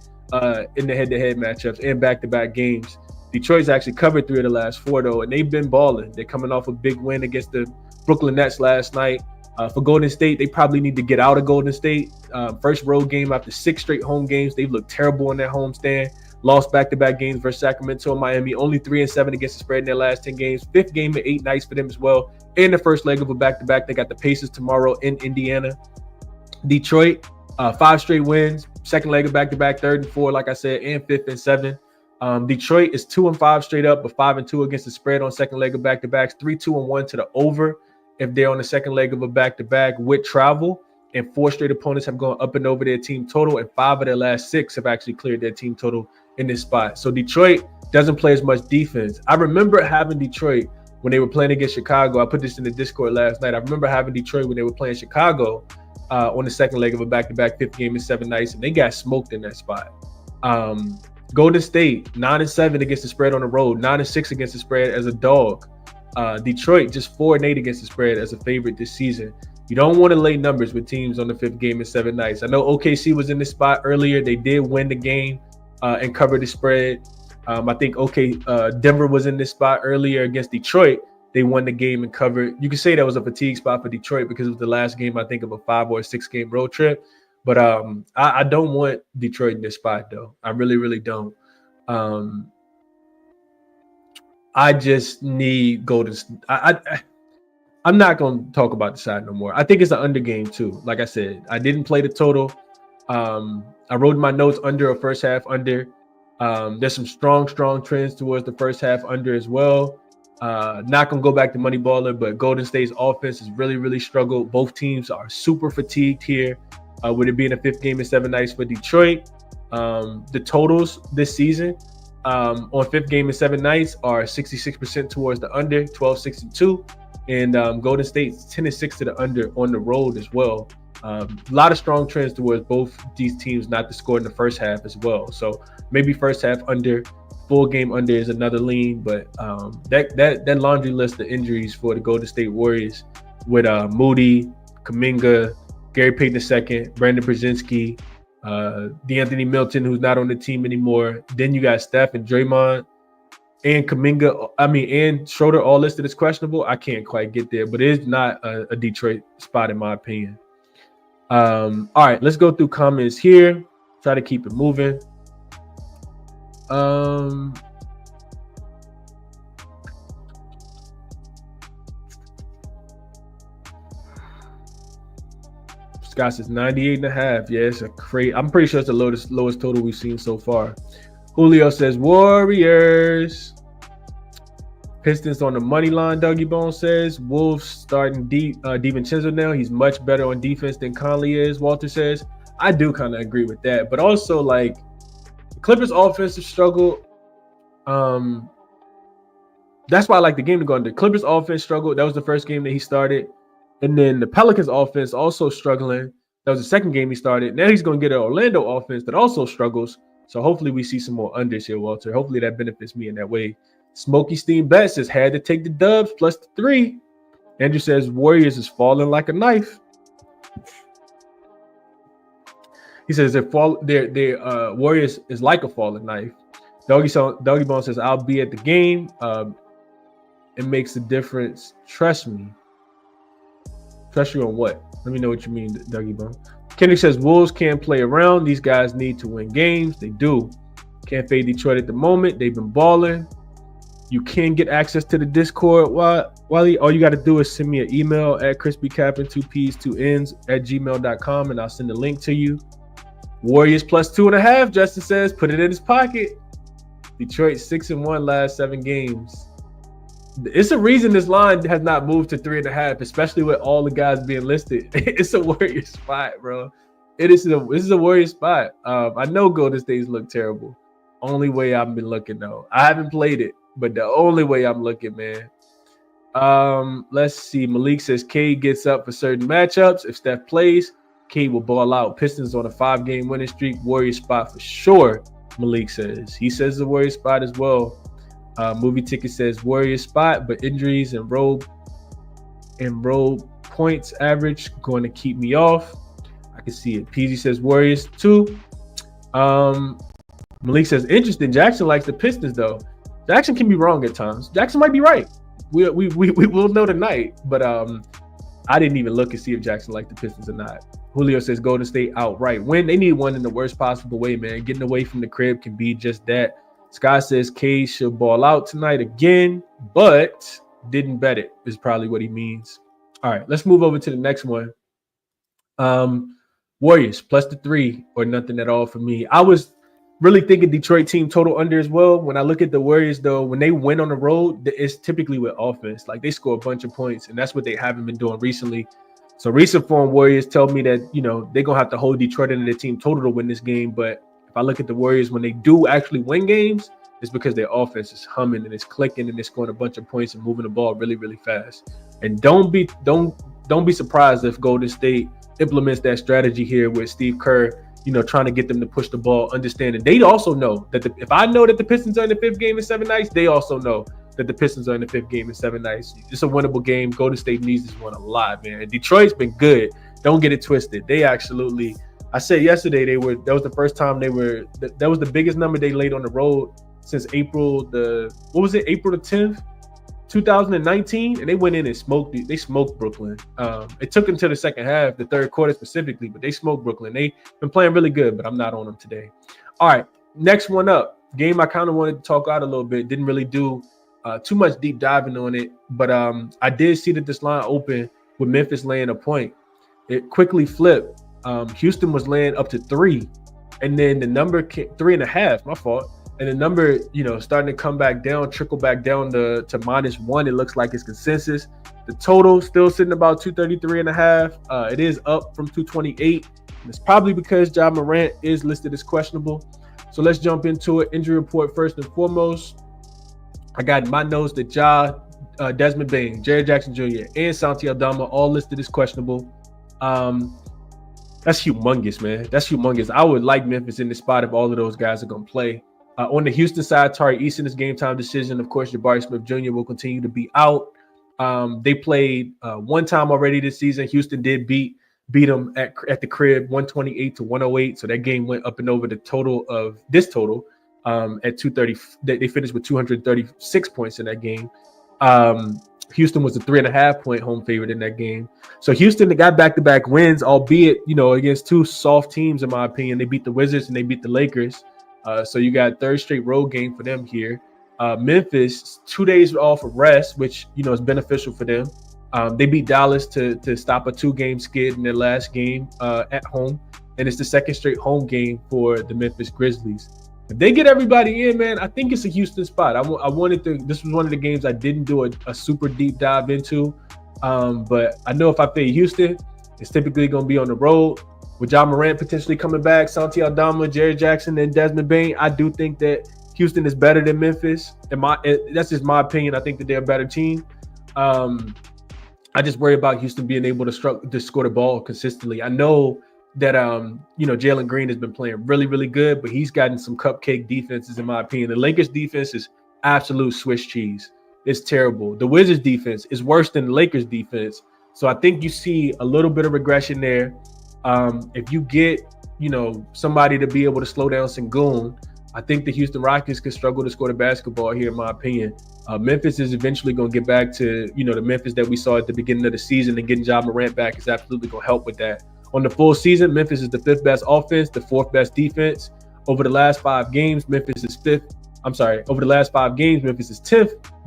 in the head-to-head matchups and back-to-back games. Detroit's actually covered 3 of the last 4 though, and they've been balling. They're coming off a big win against the Brooklyn Nets last night. For Golden State, they probably need to get out of Golden State. First road game after 6 straight home games. They've looked terrible in their homestand. Lost back-to-back games versus Sacramento and Miami. Only 3-7 against the spread in their last 10 games. 5th game in 8 nights for them as well. In the first leg of a back-to-back, they got the Pacers tomorrow in Indiana. Detroit, 5 straight wins. Second leg of back-to-back, 3rd and 4, like I said, and 5th and 7. Detroit is 2-5 straight up, but 5-2 against the spread on second leg of back-to-backs. 3-2-1 to the over if they're on the second leg of a back-to-back with travel. And 4 straight opponents have gone up and over their team total, and 5 of their last 6 have actually cleared their team total in this spot. So Detroit doesn't play as much defense. I remember having Detroit when they were playing against Chicago. I put this in the Discord last night. I remember having Detroit when they were playing Chicago on the second leg of a back-to-back, 5th game in 7 nights, and they got smoked in that spot. Golden State, 9-7 against the spread on the road, 9-6 against the spread as a dog. Detroit, just 4-8 against the spread as a favorite this season. You don't want to lay numbers with teams on the 5th game in 7 nights. I know OKC was in this spot earlier. They did win the game and cover the spread. I think Denver was in this spot earlier against Detroit. They won the game and covered. You could say that was a fatigue spot for Detroit because it was the last game, I think, of a 5 or 6 game road trip. But I don't want Detroit in this spot, though. I really, really don't. I just need Golden State. I'm not going to talk about the side no more. I think it's an under game, too. Like I said, I didn't play the total. I wrote in my notes under a first half under. There's some strong trends towards the first half under as well. Not gonna go back to Moneyballer, but Golden State's offense has really, really struggled. Both teams are super fatigued here. With it being a 5th game in 7 nights for Detroit, the totals this season on 5th game in 7 nights are 66% towards the under, 12-62, and Golden State's 10-6 to the under on the road as well. A lot of strong trends towards both these teams not to score in the first half as well. So maybe first half under, full game under is another lean, but that laundry list of injuries for the Golden State Warriors with Moody, Kuminga, Gary Payton II, Brandon Brzezinski, DeAnthony Milton, who's not on the team anymore. Then you got Steph and Draymond and Kuminga, and Schroeder all listed as questionable. I can't quite get there, but it is not a Detroit spot in my opinion. All right, let's go through comments here. Try to keep it moving. Scott says 98.5. Yeah, it's a crazy. I'm pretty sure it's the lowest total we've seen so far. Julio says Warriors. Pistons on the money line, Dougie Bone says. Wolves starting DiVincenzo now. He's much better on defense than Conley is, Walter says. I do kind of agree with that. But also, like, the Clippers' offensive struggle. That's why I like the game to go under. Clippers' offense struggled. That was the first game that he started. And then the Pelicans' offense also struggling. That was the second game he started. Now he's going to get an Orlando offense that also struggles. So hopefully we see some more unders here, Walter. Hopefully that benefits me in that way. Smoky Steam Bet says had to take the dubs plus the 3. Andrew says Warriors is falling like a knife. He says their Warriors is like a falling knife. Doggy Bone says I'll be at the game. It makes a difference. Trust me. Trust you on what? Let me know what you mean, Dougie Bone. Kendrick says Wolves can't play around. These guys need to win games. They do. Can't fade Detroit at the moment. They've been balling. You can get access to the Discord. Wally, all you got to do is send me an email at ChrisBeCappinn 2 P's 2 N's @gmail.com and I'll send a link to you. Warriors plus 2.5. Justin says put it in his pocket. Detroit 6-1 last 7 games. It's a reason this line has not moved to 3.5, especially with all the guys being listed. It's a Warriors spot, bro. This is a Warriors spot. I know Golden State's look terrible. Only way I've been looking though. I haven't played it, but the only way I'm looking, man. Let's see. Malik says Cade gets up for certain matchups. If Steph plays, Cade will ball out. Pistons on a 5-game winning streak. Warriors spot for sure. Malik says. He says the Warriors spot as well. Movie Ticket says Warriors spot, but injuries and road points average going to keep me off. I can see it. PZ says Warriors too. Malik says interesting. jaXon likes the Pistons though. jaXon can be wrong at times. jaXon might be right. We will know tonight. But I didn't even look and see if jaXon liked the Pistons or not. Julio says Golden State outright win. They need one in the worst possible way, man. Getting away from the crib can be just that. Scott says K should ball out tonight again, but didn't bet it is probably what he means. All right, let's move over to the next one. Warriors plus the 3 or nothing at all for me. I was really thinking Detroit team total under as well. When I look at the Warriors, though, when they win on the road, it's typically with offense. Like they score a bunch of points, and that's what they haven't been doing recently. So recent form Warriors tell me that, they're going to have to hold Detroit into their team total to win this game, but if I look at the Warriors, when they do actually win games, it's because their offense is humming and it's clicking and they're scoring a bunch of points and moving the ball really, really fast. And don't be surprised if Golden State implements that strategy here with Steve Kerr, trying to get them to push the ball, understanding they also know that if I know that the Pistons are in the 5th game in 7 nights, they also know that the Pistons are in the 5th game in 7 nights. It's a winnable game. Golden State needs this one a lot, man. Detroit's been good. Don't get it twisted. They absolutely. I said yesterday that was the first time that was the biggest number they laid on the road since April the 10th, 2019, and they went in and smoked Brooklyn. It took until the second half, the third quarter specifically, but they smoked Brooklyn. They've been playing really good, but I'm not on them today. All right, next one up. Game I kind of wanted to talk out a little bit. Didn't really do too much deep diving on it, but I did see that this line open with Memphis laying a point. It quickly flipped. Houston was laying up to 3, and then the number 3.5. My fault. And the number, starting to come back down, trickle back down to -1. It looks like it's consensus. The total still sitting about 233.5. It is up from 228. And it's probably because Ja Morant is listed as questionable. So let's jump into it. Injury report first and foremost. I got in my notes that Desmond Bane, Jaren Jackson Jr., and Santi Aldama all listed as questionable. That's humongous, man. That's humongous. I would like Memphis in this spot if all of those guys are going to play. On the Houston side, Tari Eason is game time decision. Of course, Jabari Smith Jr. will continue to be out. They played one time already this season. Houston did beat them at the crib 128-108. So that game went up and over the total of this total at 230. They finished with 236 points in that game. Houston was a 3.5-point home favorite in that game. So Houston got back-to-back wins, albeit, against two soft teams, in my opinion. They beat the Wizards and they beat the Lakers. So you got third straight road game for them here. Memphis, 2 days off of rest, which, is beneficial for them. They beat Dallas to stop a 2-game skid in their last game at home. And it's the second straight home game for the Memphis Grizzlies. If they get everybody in, man, I think it's a Houston spot. This was one of the games I didn't do a super deep dive into. But I know if I fade Houston, it's typically going to be on the road. With Ja Morant potentially coming back, Santi Aldama, Jaren Jackson, and Desmond Bane, I do think that Houston is better than Memphis. That's just my opinion. I think that they're a better team. I just worry about Houston being able to score the ball consistently. I know that Jalen Green has been playing really, really good, but he's gotten some cupcake defenses, in my opinion. The Lakers defense is absolute Swiss cheese. It's terrible. The Wizards defense is worse than the Lakers defense. So I think you see a little bit of regression there. If you get, somebody to be able to slow down Sengun, I think the Houston Rockets could struggle to score the basketball here, in my opinion. Memphis is eventually going to get back to, the Memphis that we saw at the beginning of the season, and getting Ja Morant back is absolutely going to help with that. On the full season, Memphis is the 5th best offense, the 4th best defense. Over the last 5 games, Memphis is 10th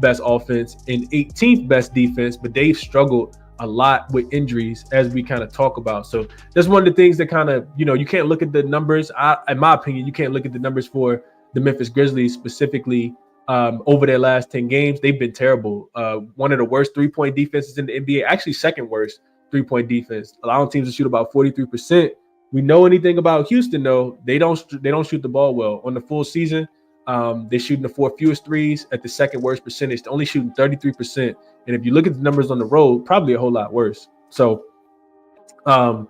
best offense and 18th best defense, but they've struggled a lot with injuries, as we kind of talk about. So that's one of the things that kind of, you can't look at the numbers. In my opinion, you can't look at the numbers for the Memphis Grizzlies specifically over their last 10 games. They've been terrible. One of the worst 3-point defenses in the NBA, actually second worst 3-point defense, allowing teams to shoot about 43%. We know anything about Houston, though, they don't shoot the ball well. On the full season, they're shooting the 4th fewest threes at the second worst percentage. They're only shooting 33%. And if you look at the numbers on the road, probably a whole lot worse. So I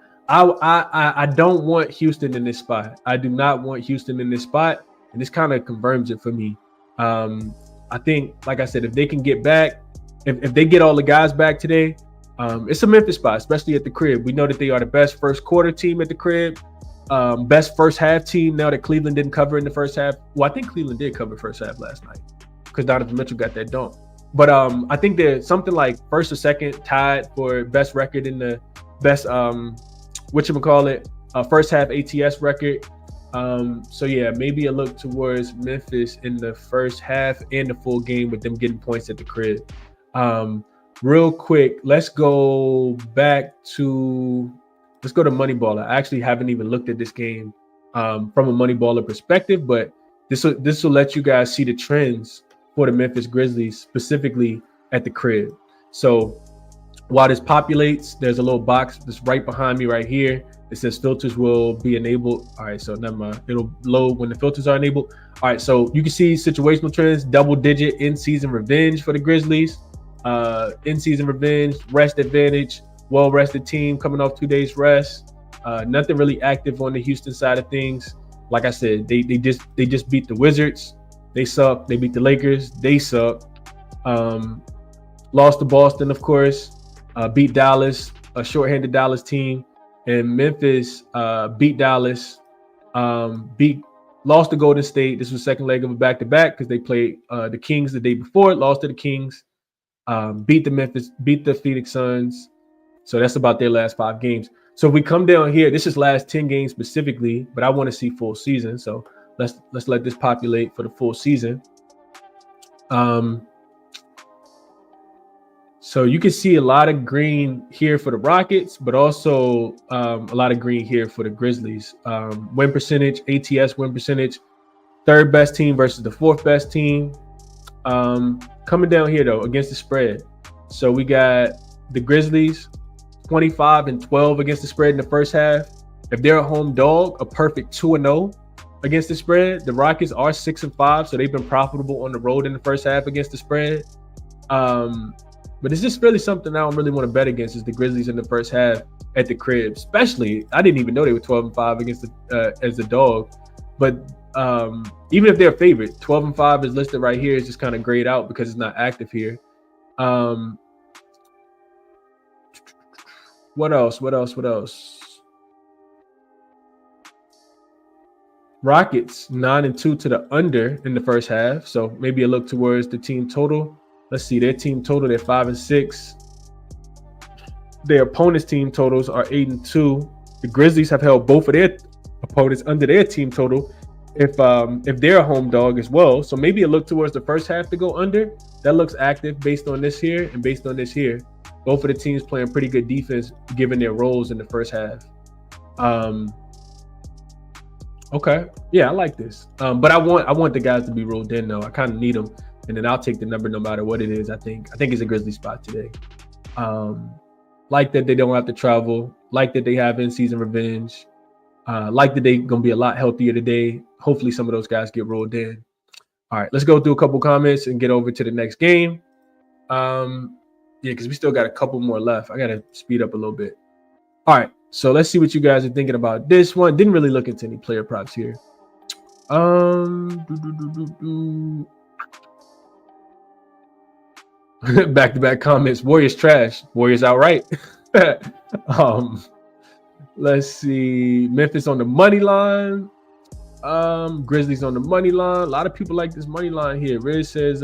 don't want Houston in this spot. I do not want Houston in this spot. And this kind of confirms it for me. I think, like I said, if they can get back, if they get all the guys back today, it's a Memphis spot, especially at the crib. We know that they are the best first quarter team at the crib. Best first half team now that Cleveland didn't cover in the first half. Well, I think Cleveland did cover first half last night because Donovan Mitchell got that dunk. But I think there's something like first or second tied for best record in the best first half ATS record. So yeah, maybe a look towards Memphis in the first half and the full game with them getting points at the crib. Real quick, let's go to MoneyBaller. I actually haven't even looked at this game from a MoneyBaller perspective, but this will let you guys see the trends for the Memphis Grizzlies, specifically at the crib. So while this populates, there's a little box that's right behind me right here. It says filters will be enabled. All right, so never mind. It'll load when the filters are enabled. All right, so you can see situational trends, double-digit in-season revenge for the Grizzlies. In-season revenge, rest advantage, well-rested team coming off 2 days rest. Nothing really active on the Houston side of things. Like I said, they just beat the Wizards. They suck. They beat the Lakers. They suck. Lost to Boston, of course. Beat Dallas, a shorthanded Dallas team. And Memphis beat Dallas. Lost to Golden State. This was second leg of a back-to-back because they played the Kings the day before. Lost to the Kings. Beat the Phoenix Suns. So that's about their last 5 games. So if we come down here, this is last 10 games specifically, but I want to see full season. So let's let this populate for the full season. So you can see a lot of green here for the Rockets, but also a lot of green here for the Grizzlies. Win percentage, ATS win percentage. Third best team versus the fourth best team. Coming down here though against the spread. So we got the Grizzlies 25-12 against the spread in the first half. If they're a home dog, a perfect 2-0 against the spread. The Rockets are 6-5, so they've been profitable on the road in the first half against the spread. But it's just really something I don't really want to bet against is the Grizzlies in the first half at the crib. Especially, I didn't even know they were 12-5 against as a dog. But even if they're a favorite, 12-5 is listed right here. It's just kind of grayed out because it's not active here. What else? Rockets 9-2 to the under in the first half. So maybe a look towards the team total. Let's see, their team total, they're 5-6. Their opponents' team totals are 8-2. The Grizzlies have held both of their opponents under their team total if they're a home dog as well. So maybe a look towards the first half to go under. That looks active based on this here and based on this here. Both of the teams playing pretty good defense given their roles in the first half. Okay, yeah, I like this. But I want the guys to be rolled in though. I kind of need them, and then I'll take the number no matter what it is. I think it's a Grizzly spot today. Like that they don't have to travel. Like that they have in-season revenge. Like that they gonna be a lot healthier today. Hopefully some of those guys get rolled in. All right, let's go through a couple comments and get over to the next game. Yeah, because we still got a couple more left. I gotta speed up a little bit. All right, so let's see what you guys are thinking about this one. Didn't really look into any player props here. Back-to-back comments. Warriors trash. Warriors outright. Let's see. Memphis on the money line. Grizzlies on the money line. A lot of people like this money line here. Riz says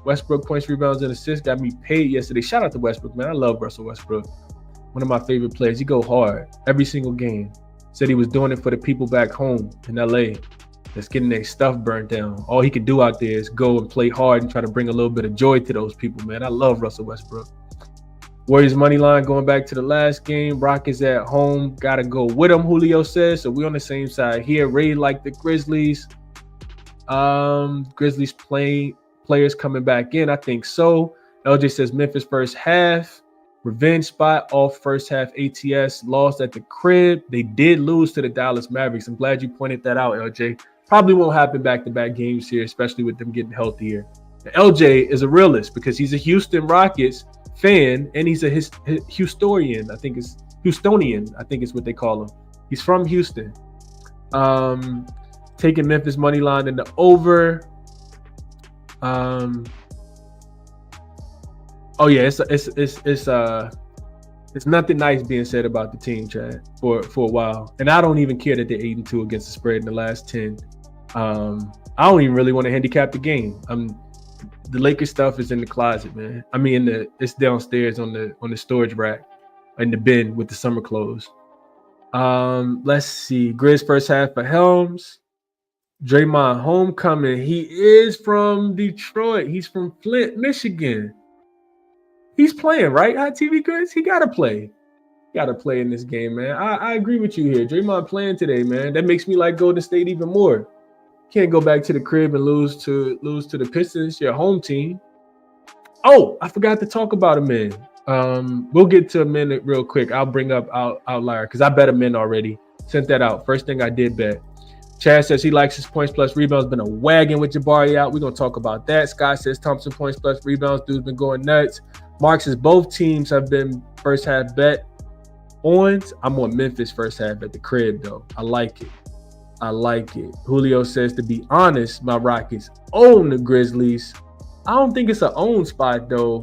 Westbrook points, rebounds, and assists got me paid yesterday. Shout out to Westbrook, man. I love Russell Westbrook. One of my favorite players. He go hard every single game. Said he was doing it for the people back home in LA that's getting their stuff burnt down. All he can do out there is go and play hard and try to bring a little bit of joy to those people, man. I love Russell Westbrook. Warriors money line going back to the last game. Rockets at home. Got to go with them, Julio says. So we're on the same side here. Ray like the Grizzlies. Grizzlies players coming back in. I think so. LJ says Memphis first half. Revenge spot off first half ATS. Lost at the crib. They did lose to the Dallas Mavericks. I'm glad you pointed that out, LJ. Probably won't happen back-to-back games here, especially with them getting healthier. Now, LJ is a realist because he's a Houston Rockets fan and he's a Houstonian. I think it's what they call him. He's from Houston. Taking Memphis money line in the over. Oh yeah, it's nothing nice being said about the team, Chad, for a while. And I don't even care that they're 8-2 against the spread in the last 10. I don't even really want to handicap the game. The Lakers stuff is in the closet, man. I mean, it's downstairs on the storage rack in the bin with the summer clothes. Let's see. Grizz first half for Helms. Draymond homecoming. He is from Detroit. He's from Flint, Michigan. He's playing, right? Hot TV Grizz? He gotta play. Gotta play in this game, man. I agree with you here. Draymond playing today, man. That makes me like Golden State even more. Can't go back to the crib and lose to the Pistons, your home team. Oh, I forgot to talk about a man. We'll get to a minute real quick. I'll bring up Outlier because I bet a min already. Sent that out. First thing I did bet. Chad says he likes his points plus rebounds. Been a wagon with Jabari out. We're going to talk about that. Scott says Thompson points plus rebounds. Dude's been going nuts. Mark says both teams have been first half bet ons. I'm on Memphis first half at the crib, though. I like it. Julio says, to be honest, my Rockets own the Grizzlies. I don't think it's an own spot, though,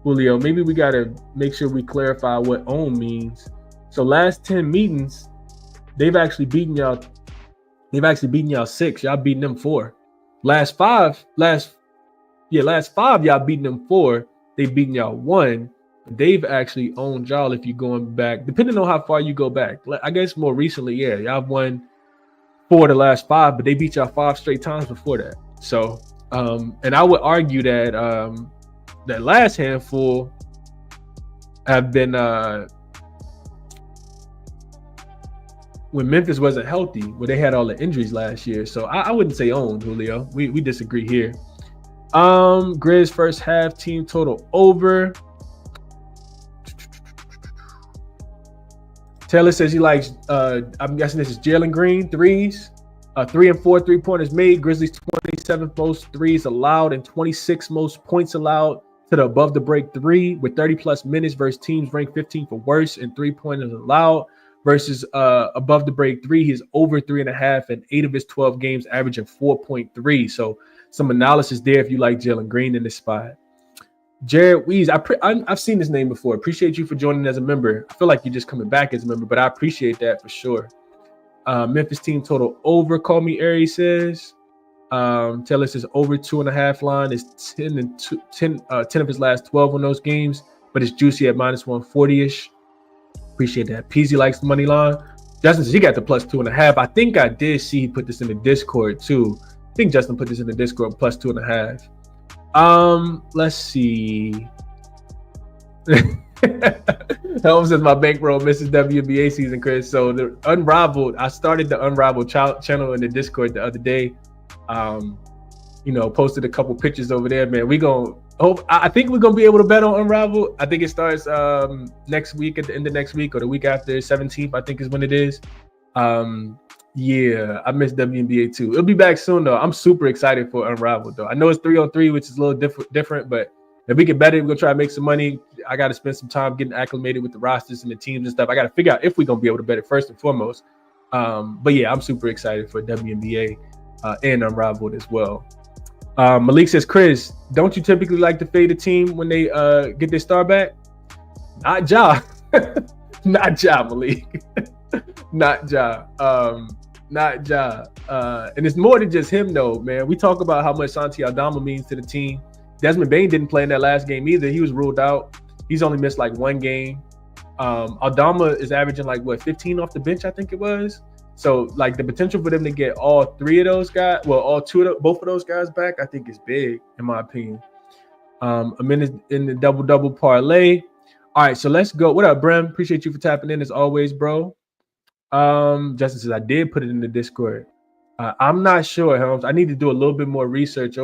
Julio. Maybe we got to make sure we clarify what own means. So last 10 meetings, they've actually beaten y'all 6. Y'all beating them 4. Last five, y'all beating them 4. They beaten y'all 1. They've actually owned y'all if you're going back, depending on how far you go back. I guess more recently, yeah, y'all won 4 of the last 5, but they beat y'all 5 straight times before that. So, and I would argue that that last handful have been when Memphis wasn't healthy, where they had all the injuries last year. So I wouldn't say owned, Julio. We disagree here. Grizz first half team total over. Taylor says he likes, I'm guessing this is Jalen Green, threes. 3 and 4 3-pointers made. Grizzlies 27th most threes allowed and 26 most points allowed to the above the break three with 30 plus minutes versus teams ranked 15th for worst and 3-pointers allowed versus above the break three. He's over 3.5 in 8 of his 12 games, averaging 4.3. So some analysis there if you like Jalen Green in this spot. Jared Weeze, I've seen this name before. Appreciate you for joining as a member. I feel like you're just coming back as a member, but I appreciate that for sure. Memphis team total over. Call me Aries says. Taylor says over 2.5 line is 10 of his last 12 on those games, but it's juicy at minus 140-ish. Appreciate that. Peasy likes the money line. Justin says he got the plus 2.5. I think I did see he put this in the Discord too. I think Justin put this in the Discord plus 2.5. Let's see. Helms says my bankroll misses WNBA season, Chris. So the Unrivaled, I started the Unrivaled channel in the Discord the other day. Posted a couple pictures over there, man. I think we're gonna be able to bet on Unrivaled. I think it starts next week, at the end of next week or the week after, 17th, I think is when it is. Yeah, I miss WNBA too. It'll be back soon though. I'm super excited for Unrivaled though. I know it's 3-on-3, which is a little different, but if we can bet it, we're gonna try to make some money. I got to spend some time getting acclimated with the rosters and the teams and stuff. I got to figure out if we're gonna be able to bet it first and foremost. But yeah, I'm super excited for WNBA and Unrivaled as well. Malik says, Chris, don't you typically like to fade a team when they get their star back? Not Ja. Not Ja, Malik. Not Ja. Not Ja. And it's more than just him though, man. We talk about how much Santi Aldama means to the team. Desmond Bane didn't play in that last game either. He was ruled out. He's only missed like one game. Aldama is averaging 15 off the bench, I think it was. So the potential for them to get all three of those guys, both of those guys back, I think is big in my opinion. I'm in the double parlay. All right, so let's go. What up, Brem? Appreciate you for tapping in as always, bro. Justin says I did put it in the Discord. I'm not sure, Helms. I need to do a little bit more research,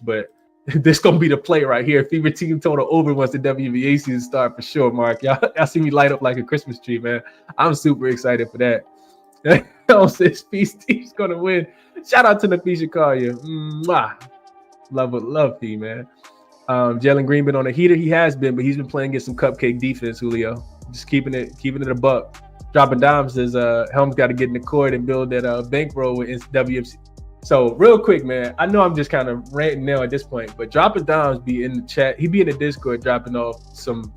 but this gonna be the play right here. Fever team total over once the WNBA season start for sure, Mark. Y'all see me light up like a Christmas tree, man. I'm super excited for that. Helms says Feast team's gonna win. Shout out to Nafisha Collier. Love Fee, man. Jalen Green been on a heater. He has been, but he's been playing against some cupcake defense, Julio. Just keeping it a buck. Dropping dimes says Helms got to get in the court and build that bankroll with WFC. So real quick, man, I know I'm just kind of ranting now at this point, but Dropping Dimes be in the chat. He be in the Discord dropping off some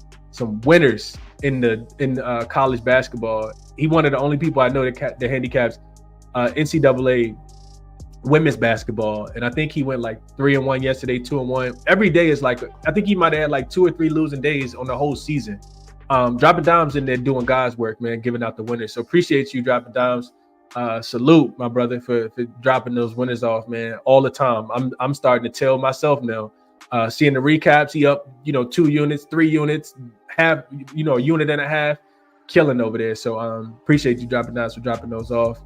winners in college basketball. He one of the only people I know that handicaps NCAA women's basketball, and I think he went 3-1 yesterday, 2-1. Every day is I think he might have had 2 or 3 losing days on the whole season. Dropping Dimes in there doing God's work, man, giving out the winners. So appreciate you, Dropping Dimes. Salute, my brother, for dropping those winners off, man, all the time. I'm starting to tell myself now, seeing the recaps, he up, 2 units, 3 units, half, a unit and a half, killing over there. So appreciate you, Dropping Dimes, for dropping those off.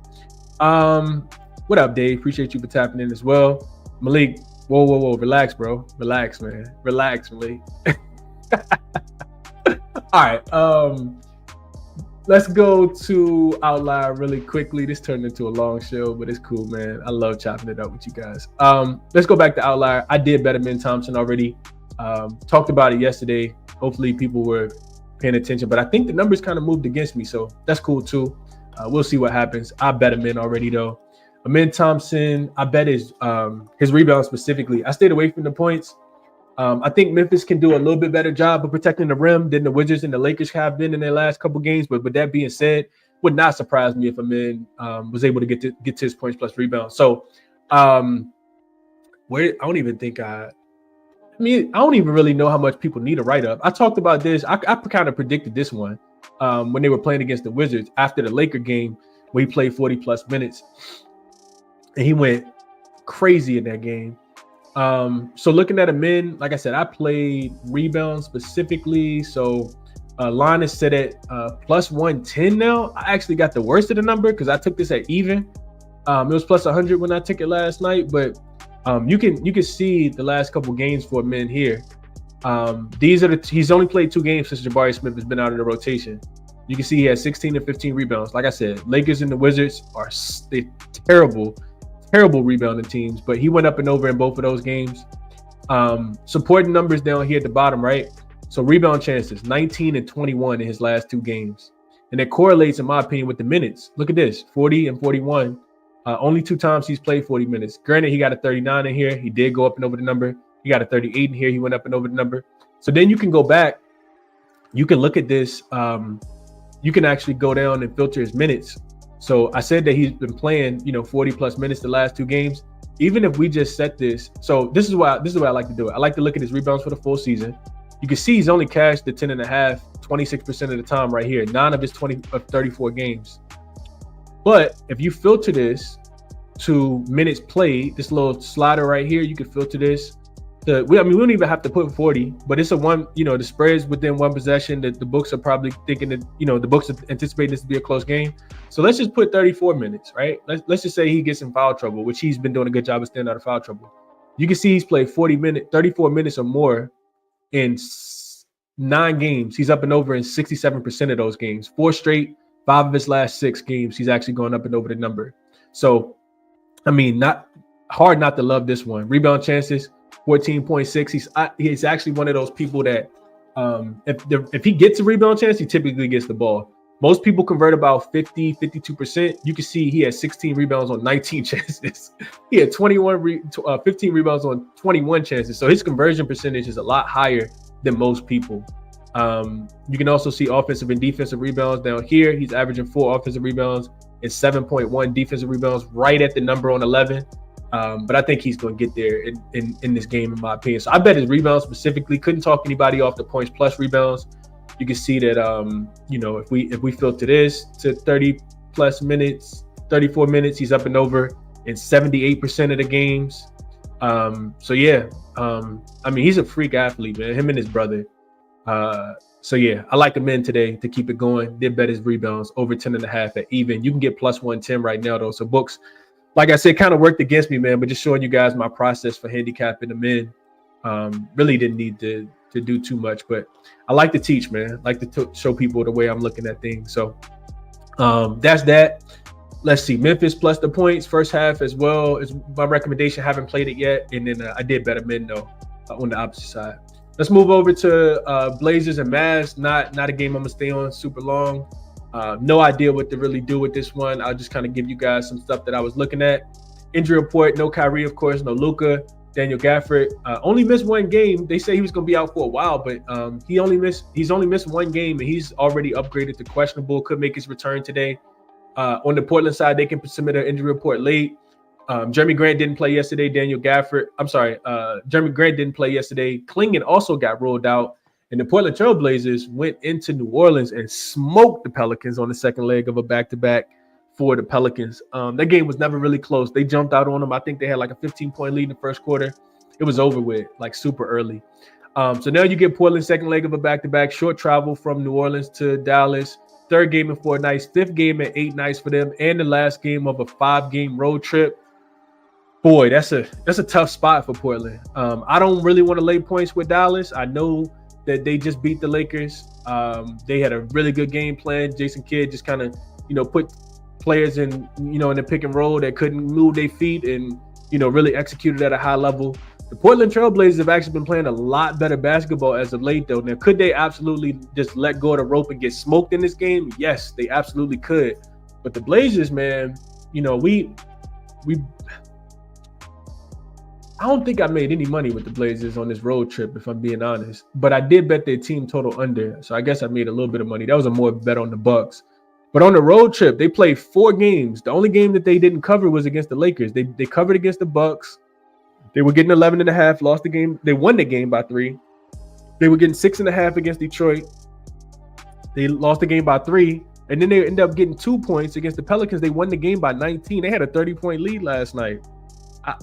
What up, Dave? Appreciate you for tapping in as well. Malik, whoa, relax, bro. Relax, man. Relax, Malik. All right. Let's go to Outlier really quickly. This turned into a long show, but it's cool, man. I love chopping it up with you guys. Let's go back to Outlier. I did bet Amin Thompson already. Talked about it yesterday. Hopefully people were paying attention, but I think the numbers kind of moved against me, so that's cool too. We'll see what happens. I bet Amin already though. Amin Thompson, I bet his rebound specifically. I stayed away from the points. I think Memphis can do a little bit better job of protecting the rim than the Wizards and the Lakers have been in their last couple games. But with that being said, would not surprise me if Amin was able to get to his points plus rebounds. So I don't even really know how much people need a write-up. I talked about this. I kind of predicted this one when they were playing against the Wizards after the Laker game where he played 40 plus minutes. And he went crazy in that game. So looking at Amin, like I said, I played rebounds specifically. So Line is set at plus 110 now. I actually got the worst of the number because I took this at even. It was plus 100 when I took it last night, but you can see the last couple games for men here. He's only played 2 games since Jabari Smith has been out of the rotation. You can see he has 16 and 15 rebounds. Like I said, Lakers and the Wizards are terrible rebounding teams, but he went up and over in both of those games. Supporting numbers down here at the bottom, right? So rebound chances, 19 and 21 in his last 2 games. And it correlates, in my opinion, with the minutes. Look at this, 40 and 41. Only 2 times he's played 40 minutes. Granted, he got a 39 in here. He did go up and over the number. He got a 38 in here. He went up and over the number. So then you can go back. You can look at this. You can actually go down and filter his minutes. So I said that he's been playing, 40 plus minutes the last 2 games. Even if we just set this, so this is why I like to do it. I like to look at his rebounds for the full season. You can see he's only cashed the 10.5, 26% of the time right here. 9 of his 34 games. But if you filter this to minutes played, this little slider right here, you can filter this. We don't even have to put 40, but it's a one, the spreads within one possession that the books are probably thinking that, the books are anticipating this to be a close game. So let's just put 34 minutes, right? Let's just say he gets in foul trouble, which he's been doing a good job of staying out of foul trouble. You can see he's played 34 minutes or more in 9 games. He's up and over in 67% of those games. 4 straight, 5 of his last 6 games, he's actually going up and over the number. So, not hard not to love this one. Rebound chances, 14.6. He's actually one of those people that if he gets a rebound chance, he typically gets the ball. Most people convert about 52%. You can see he had 16 rebounds on 19 chances. He had 15 rebounds on 21 chances. So his conversion percentage is a lot higher than most people. You can also see offensive and defensive rebounds down here. He's averaging 4 offensive rebounds and 7.1 defensive rebounds, right at the number on 11. But I think he's going to get there in this game, in my opinion. So I bet his rebounds specifically. Couldn't talk anybody off the points plus rebounds. You can see that, if we filter this to 30 plus minutes, 34 minutes, he's up and over in 78% of the games. He's a freak athlete, man. Him and his brother. I like the men today to keep it going. Did bet his rebounds over 10.5 at even. You can get plus 110 right now, though. So books, like I said, kind of worked against me, man. But just showing you guys my process for handicapping the men. Really didn't need to do too much, but I like to teach, man. I like to show people the way I'm looking at things. So that's that. Let's see, Memphis plus the points first half as well is my recommendation. Haven't played it yet, and then I did bet a men though on the opposite side. Let's move over to Blazers and Mavs. Not a game I'm gonna stay on super long. No idea what to really do with this one. I'll just kind of give you guys some stuff that I was looking at. Injury report: no Kyrie, of course, no Luka. Daniel Gafford only missed 1 game. They say he was going to be out for a while, but he's only missed 1 game, and he's already upgraded to questionable. Could make his return today. On the Portland side, they can submit an injury report late. Jeremy Grant didn't play yesterday. Jeremy Grant didn't play yesterday. Klingon also got rolled out, and the Portland Trail Blazers went into New Orleans and smoked the Pelicans on the second leg of a back-to-back for the Pelicans. That game was never really close. They jumped out on them. I think they had like a 15-point lead in the first quarter. It was over with, like super early. So now you get Portland's second leg of a back-to-back. Short travel from New Orleans to Dallas. 3rd game in 4 nights. 5th game at 8 nights for them. And the last game of a 5-game road trip. Boy, that's a tough spot for Portland. I don't really want to lay points with Dallas. I know that they just beat the Lakers. They had a really good game plan. Jason Kidd just kind of, put players in the pick and roll that couldn't move their feet and, really executed at a high level. The Portland Trail Blazers have actually been playing a lot better basketball as of late, though. Now, could they absolutely just let go of the rope and get smoked in this game? Yes, they absolutely could. But the Blazers, man, I don't think I made any money with the Blazers on this road trip, if I'm being honest. But I did bet their team total under, so I guess I made a little bit of money. That was a more bet on the Bucks. But on the road trip, they played 4 games. The only game that they didn't cover was against the Lakers. They covered against the Bucks. They were getting 11.5, lost the game. They won the game by 3. They were getting 6.5 against Detroit. They lost the game by 3. And then they ended up getting 2 points against the Pelicans. They won the game by 19. They had a 30-point lead last night. I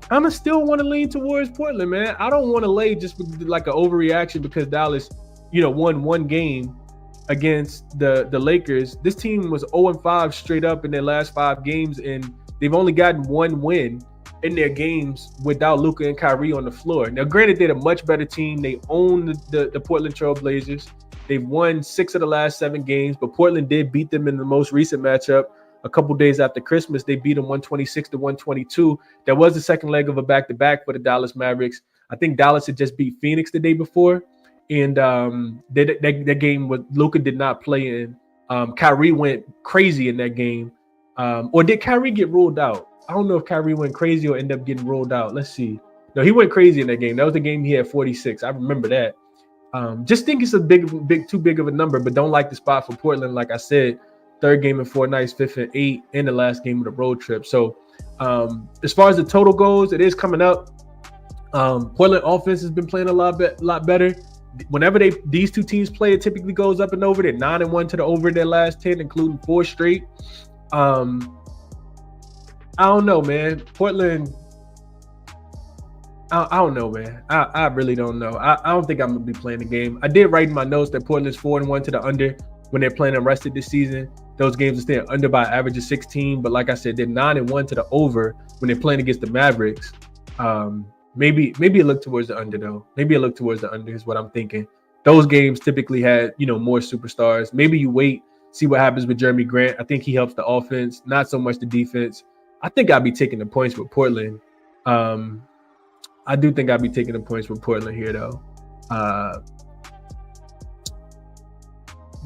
kind of still want to lean towards Portland, man. I don't want to lay just like an overreaction because Dallas, won 1 game against the Lakers, this team was 0-5 straight up in their last 5 games, and they've only gotten 1 win in their games without Luka and Kyrie on the floor. Now, granted, they're a much better team. They own the Portland Trail Blazers. They've won 6 of the last 7 games, but Portland did beat them in the most recent matchup a couple days after Christmas. They beat them 126-122. That was the second leg of a back-to-back for the Dallas Mavericks. I think Dallas had just beat Phoenix the day before, and that game with Luka did not play in. Kyrie went crazy in that game. Or did Kyrie get ruled out? I don't know if Kyrie went crazy or ended up getting ruled out. Let's see. No, he went crazy in that game. That was the game he had 46. I remember that. Just think it's a too big of a number, but don't like the spot for Portland. Like I said, 3rd game in 4 nights, 5th and 8, and the last game of the road trip. So as far as the total goes, it is coming up. Portland offense has been playing a lot better. Whenever these two teams play, it typically goes up and over. They're 9-1 to the over in their last 10, including 4 straight. I don't know, man. Portland, I don't know, man. I really don't know. I don't think I'm going to be playing the game. I did write in my notes that Portland's 4-1 to the under when they're playing unrested this season. Those games are staying under by an average of 16. But like I said, they're 9-1 to the over when they're playing against the Mavericks. Maybe a look towards the under, though. Maybe a look towards the under is what I'm thinking. Those games typically had, more superstars. Maybe you wait, see what happens with Jeremy Grant. I think he helps the offense, not so much the defense. I think I'll be taking the points with Portland. I do think I'll be taking the points with Portland here, though.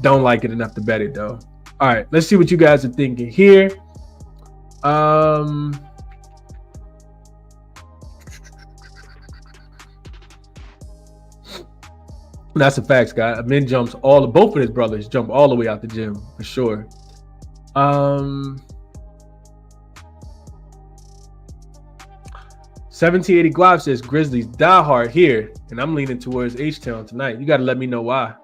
Don't like it enough to bet it, though. All right, let's see what you guys are thinking here. That's a fact, Scott. Min jumps both of his brothers jump all the way out the gym for sure. 1780 Guap says Grizzlies die hard here, and I'm leaning towards H-Town tonight. You got to let me know why.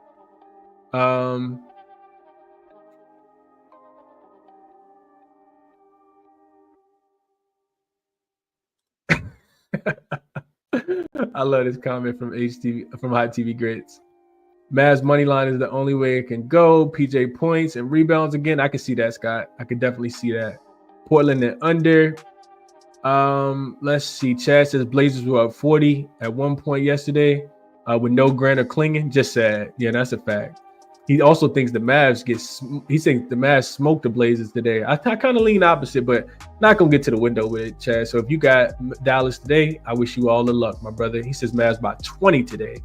I love this comment from Hot TV Grits. Mavs money line is the only way it can go. PJ points and rebounds again. I can see that, Scott. I could definitely see that. Portland and under. Let's see. Chad says Blazers were up 40 at one point yesterday with no Grant or Klingen. Just sad. Yeah, that's a fact. He also thinks the Mavs smoked the Blazers today. I kind of lean opposite, but not gonna get to the window with it, Chad. So if you got Dallas today, I wish you all the luck, my brother. He says Mavs by 20 today.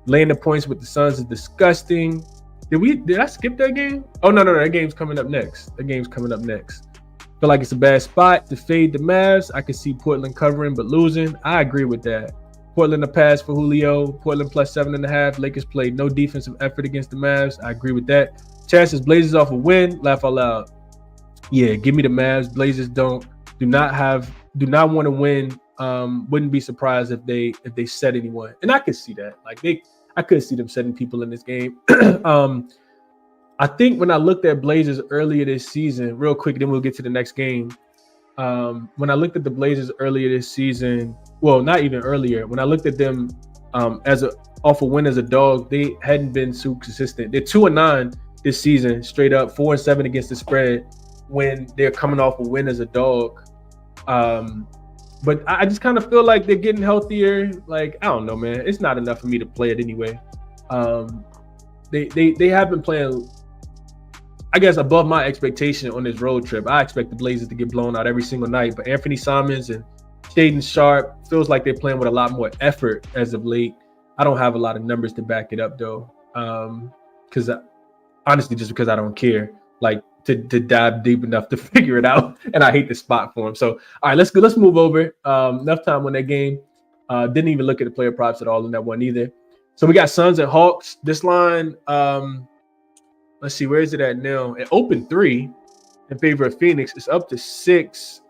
Laying the points with the Suns is disgusting. Did I skip that game? Oh no, that game's coming up next. Feel like it's a bad spot to fade the Mavs. I can see Portland covering but losing. I agree with that. Portland a pass for Julio. Portland plus 7.5. Lakers played no defensive effort against the Mavs. I agree with that. Chances Blazers off a win. Laugh out loud. Yeah, give me the Mavs. Blazers do not want to win. Wouldn't be surprised if they set anyone. And I could see that. I could see them setting people in this game. I think when I looked at Blazers earlier this season, real quick, then we'll get to the next game. When I looked at the Blazers earlier this season, well, not even earlier, when I looked at them off a win as a dog, they hadn't been so consistent. They're 2-9 this season, straight up, 4-7 against the spread when they're coming off a win as a dog. But I just kind of feel like they're getting healthier. Like, I don't know, man. It's not enough for me to play it anyway. They have been playing, I guess, above my expectation on this road trip. I expect the Blazers to get blown out every single night. But Anthony Simons and Shaedon Sharpe feels like they're playing with a lot more effort as of late. I don't have a lot of numbers to back it up, though. Because honestly, just because I don't care. Like, to dive deep enough to figure it out, and I hate the spot for him. So, all right, let's go. Let's move over. Enough time on that game. Didn't even look at the player props at all in that one either. So we got Suns and Hawks. This line, let's see, where is it at now? It opened 3 in favor of Phoenix. It's up to 6.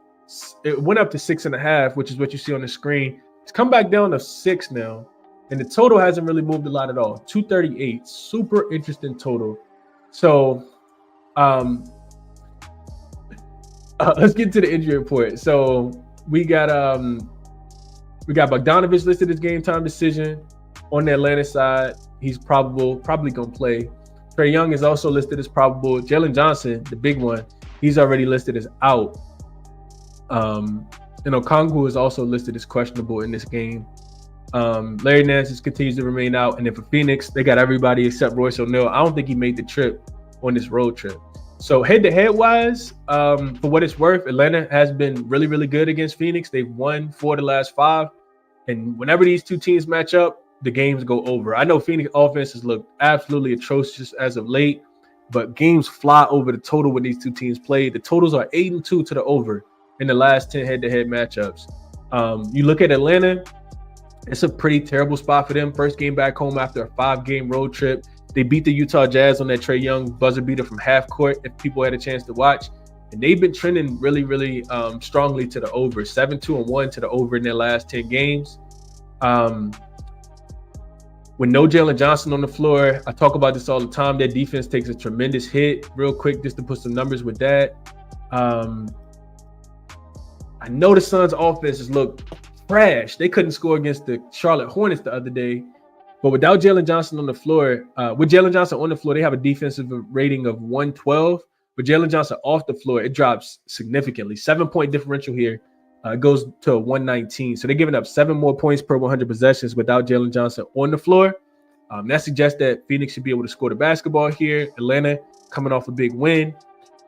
It went up to 6.5, which is what you see on the screen. It's come back down to 6 now, and the total hasn't really moved a lot at all. 238, super interesting total. So. Let's get to the injury report. So we got Bogdanovich listed as game time decision on the Atlanta side. He's probably gonna play. Trae Young is also listed as probable. Jalen Johnson, the big one, he's already listed as out. And Okongwu is also listed as questionable in this game. Larry Nance continues to remain out. And then for Phoenix, they got everybody except Royce O'Neal. I don't think he made the trip on this road trip. So head-to-head wise, for what it's worth, Atlanta has been really, really good against Phoenix. They've won 4 of the last 5. And whenever these two teams match up, the games go over. I know Phoenix offenses look absolutely atrocious as of late, but games fly over the total when these two teams play. The totals are 8-2 to the over in the last 10 head-to-head matchups. You look at Atlanta, it's a pretty terrible spot for them. First game back home after a 5-game road trip. They beat the Utah Jazz on that Trae Young buzzer beater from half court, if people had a chance to watch. And they've been trending really, really strongly to the over. 7-2-1 to the over in their last 10 games. With no Jalen Johnson on the floor, I talk about this all the time. Their defense takes a tremendous hit. Real quick, just to put some numbers with that. I know the Suns' offenses look trash. They couldn't score against the Charlotte Hornets the other day. But without Jalen Johnson on the floor, with Jalen Johnson on the floor, they have a defensive rating of 112. With Jalen Johnson off the floor, it drops significantly. 7-point differential here. It goes to 119. So they're giving up 7 more points per 100 possessions without Jalen Johnson on the floor. That suggests that Phoenix should be able to score the basketball here. Atlanta coming off a big win.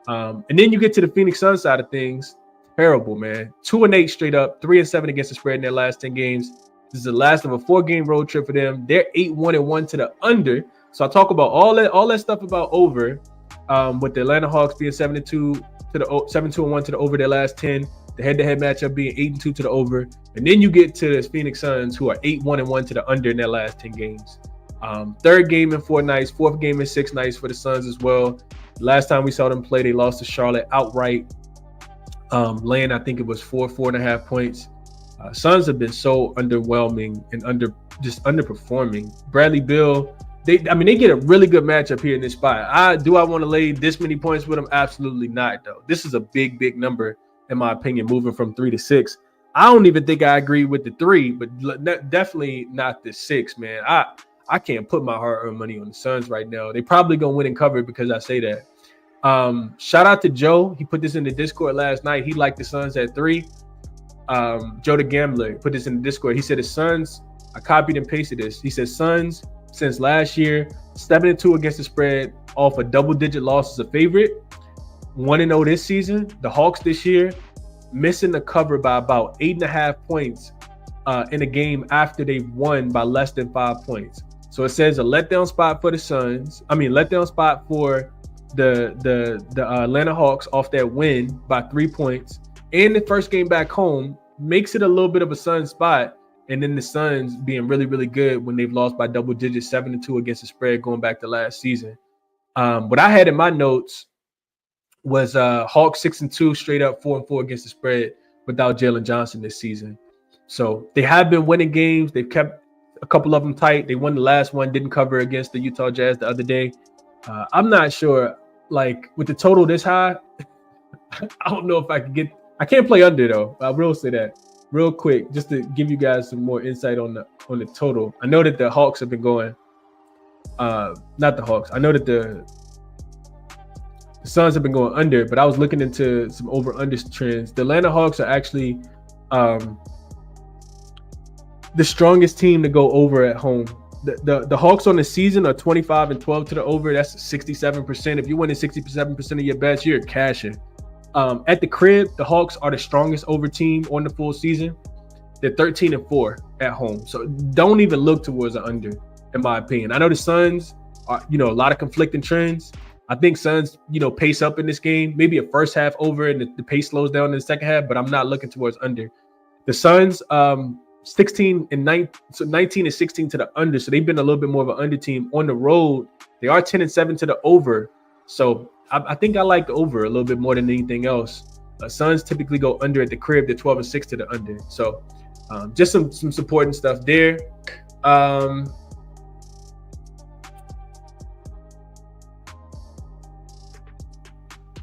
And then you get to the Phoenix Suns side of things. Terrible, man. 2-8 straight up, 3-7 against the spread in their last 10 games. This is the last of a 4-game road trip for them. They're 8-1-1 to the under. So I talk about all that stuff about over, with the Atlanta Hawks being 7-2 to the 7-2-1 to the over their last 10. The head-to-head matchup being 8-2 to the over. And then you get to the Phoenix Suns, who are 8-1-1 to the under in their last 10 games. Third game in 4 nights, fourth game in 6 nights for the Suns as well. Last time we saw them play, they lost to Charlotte outright, laying, I think it was 4.5 points. Suns have been so underwhelming and underperforming. Bradley Beal, they get a really good matchup here in this spot. Do I want to lay this many points with them? Absolutely not, though. This is a big, big number, in my opinion, moving from 3 to 6. I don't even think I agree with the 3, but definitely not the 6, man. I can't put my hard-earned money on the Suns right now. They probably gonna win and cover because I say that. Shout out to Joe. He put this in the Discord last night. He liked the Suns at 3. Joe the Gambler put this in the Discord. He said the Suns, I copied and pasted this. He said Suns since last year, 7-2 against the spread off a double-digit loss as a favorite. 1-0 this season. The Hawks this year missing the cover by about 8.5 points in a game after they won by less than 5 points. So it says a letdown spot for the Suns. Letdown spot for the Atlanta Hawks off that win by 3 points. And the first game back home makes it a little bit of a Suns spot. And then the Suns being really, really good when they've lost by double digits, 7-2 against the spread going back to last season. What I had in my notes was Hawks 6-2 straight up, 4-4 against the spread without Jalen Johnson this season. So they have been winning games. They've kept a couple of them tight. They won the last one, didn't cover against the Utah Jazz the other day. I'm not sure, with the total this high, I don't know if I can I can't play under though. I will say that real quick, just to give you guys some more insight on the total. I know that the Hawks have been going, not the Hawks. I know that the Suns have been going under, but I was looking into some over-under trends. The Atlanta Hawks are actually the strongest team to go over at home. The Hawks on the season are 25-12 to the over. That's 67%. If you're winning 67% of your bets, you're cashing. At the crib, the Hawks are the strongest over team on the full season. They're 13-4 at home. So don't even look towards the under, in my opinion. I know the Suns are, a lot of conflicting trends. I think Suns, pace up in this game. Maybe a first half over and the pace slows down in the second half, but I'm not looking towards under. The Suns, 19-16 to the under. So they've been a little bit more of an under team on the road. They are 10-7 to the over. So I think I like the over a little bit more than anything else. Suns typically go under at the crib. They're 12-6 to the under. So just some supporting stuff there.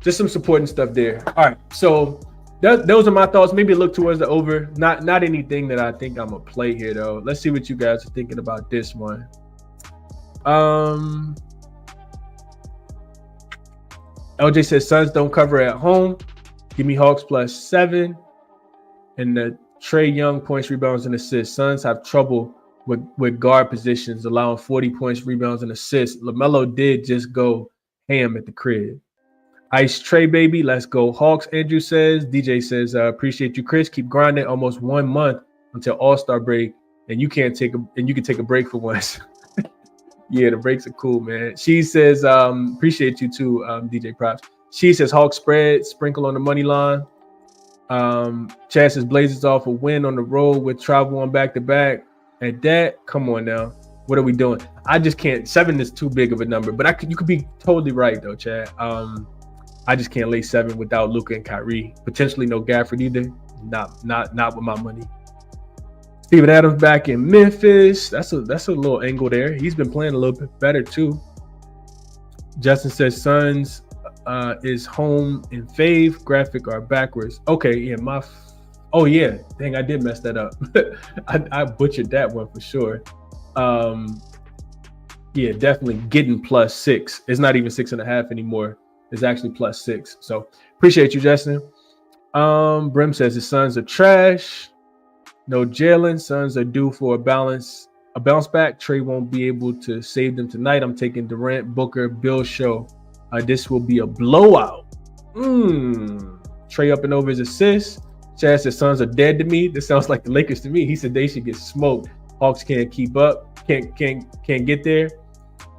Just some supporting stuff there. All right, so those are my thoughts. Maybe look towards the over. Not anything that I think I'm gonna play here though. Let's see what you guys are thinking about this one. LJ says Suns don't cover at home. Give me Hawks +7. And the Trae Young points, rebounds, and assists. Suns have trouble with guard positions, allowing 40 points, rebounds, and assists. LaMelo did just go ham at the crib. Ice Trey, baby. Let's go Hawks, Andrew says. DJ says, appreciate you, Chris. Keep grinding. Almost 1 month until All-Star break, and you can take a break for once. Yeah, the breaks are cool, man. She says, appreciate you too, DJ Props. She says Hawks spread, sprinkle on the money line. Chad says Blazers off a win on the road with travel on back-to-back. At that, come on now. What are we doing? I just can't. 7 is too big of a number, but you could be totally right though, Chad. I just can't lay 7 without Luka and Kyrie. Potentially no Gafford either. Not with my money. Steven Adams back in Memphis. That's a little angle there. He's been playing a little bit better too. Justin says Suns is home in fave. Graphic are backwards. Okay, yeah, oh yeah, dang, I did mess that up. I butchered that one for sure. Yeah, definitely getting +6. It's not even 6.5 anymore. It's actually +6. So appreciate you, Justin. Brim says the Suns are trash. No Jalen. Suns are due for a bounce back. Trae won't be able to save them tonight. I'm taking Durant, Booker, Bill show. This will be a blowout. Trae up and over his assists. Chad says Suns are dead to me. This sounds like the Lakers to me. He said they should get smoked. Hawks can't keep up. Can't get there.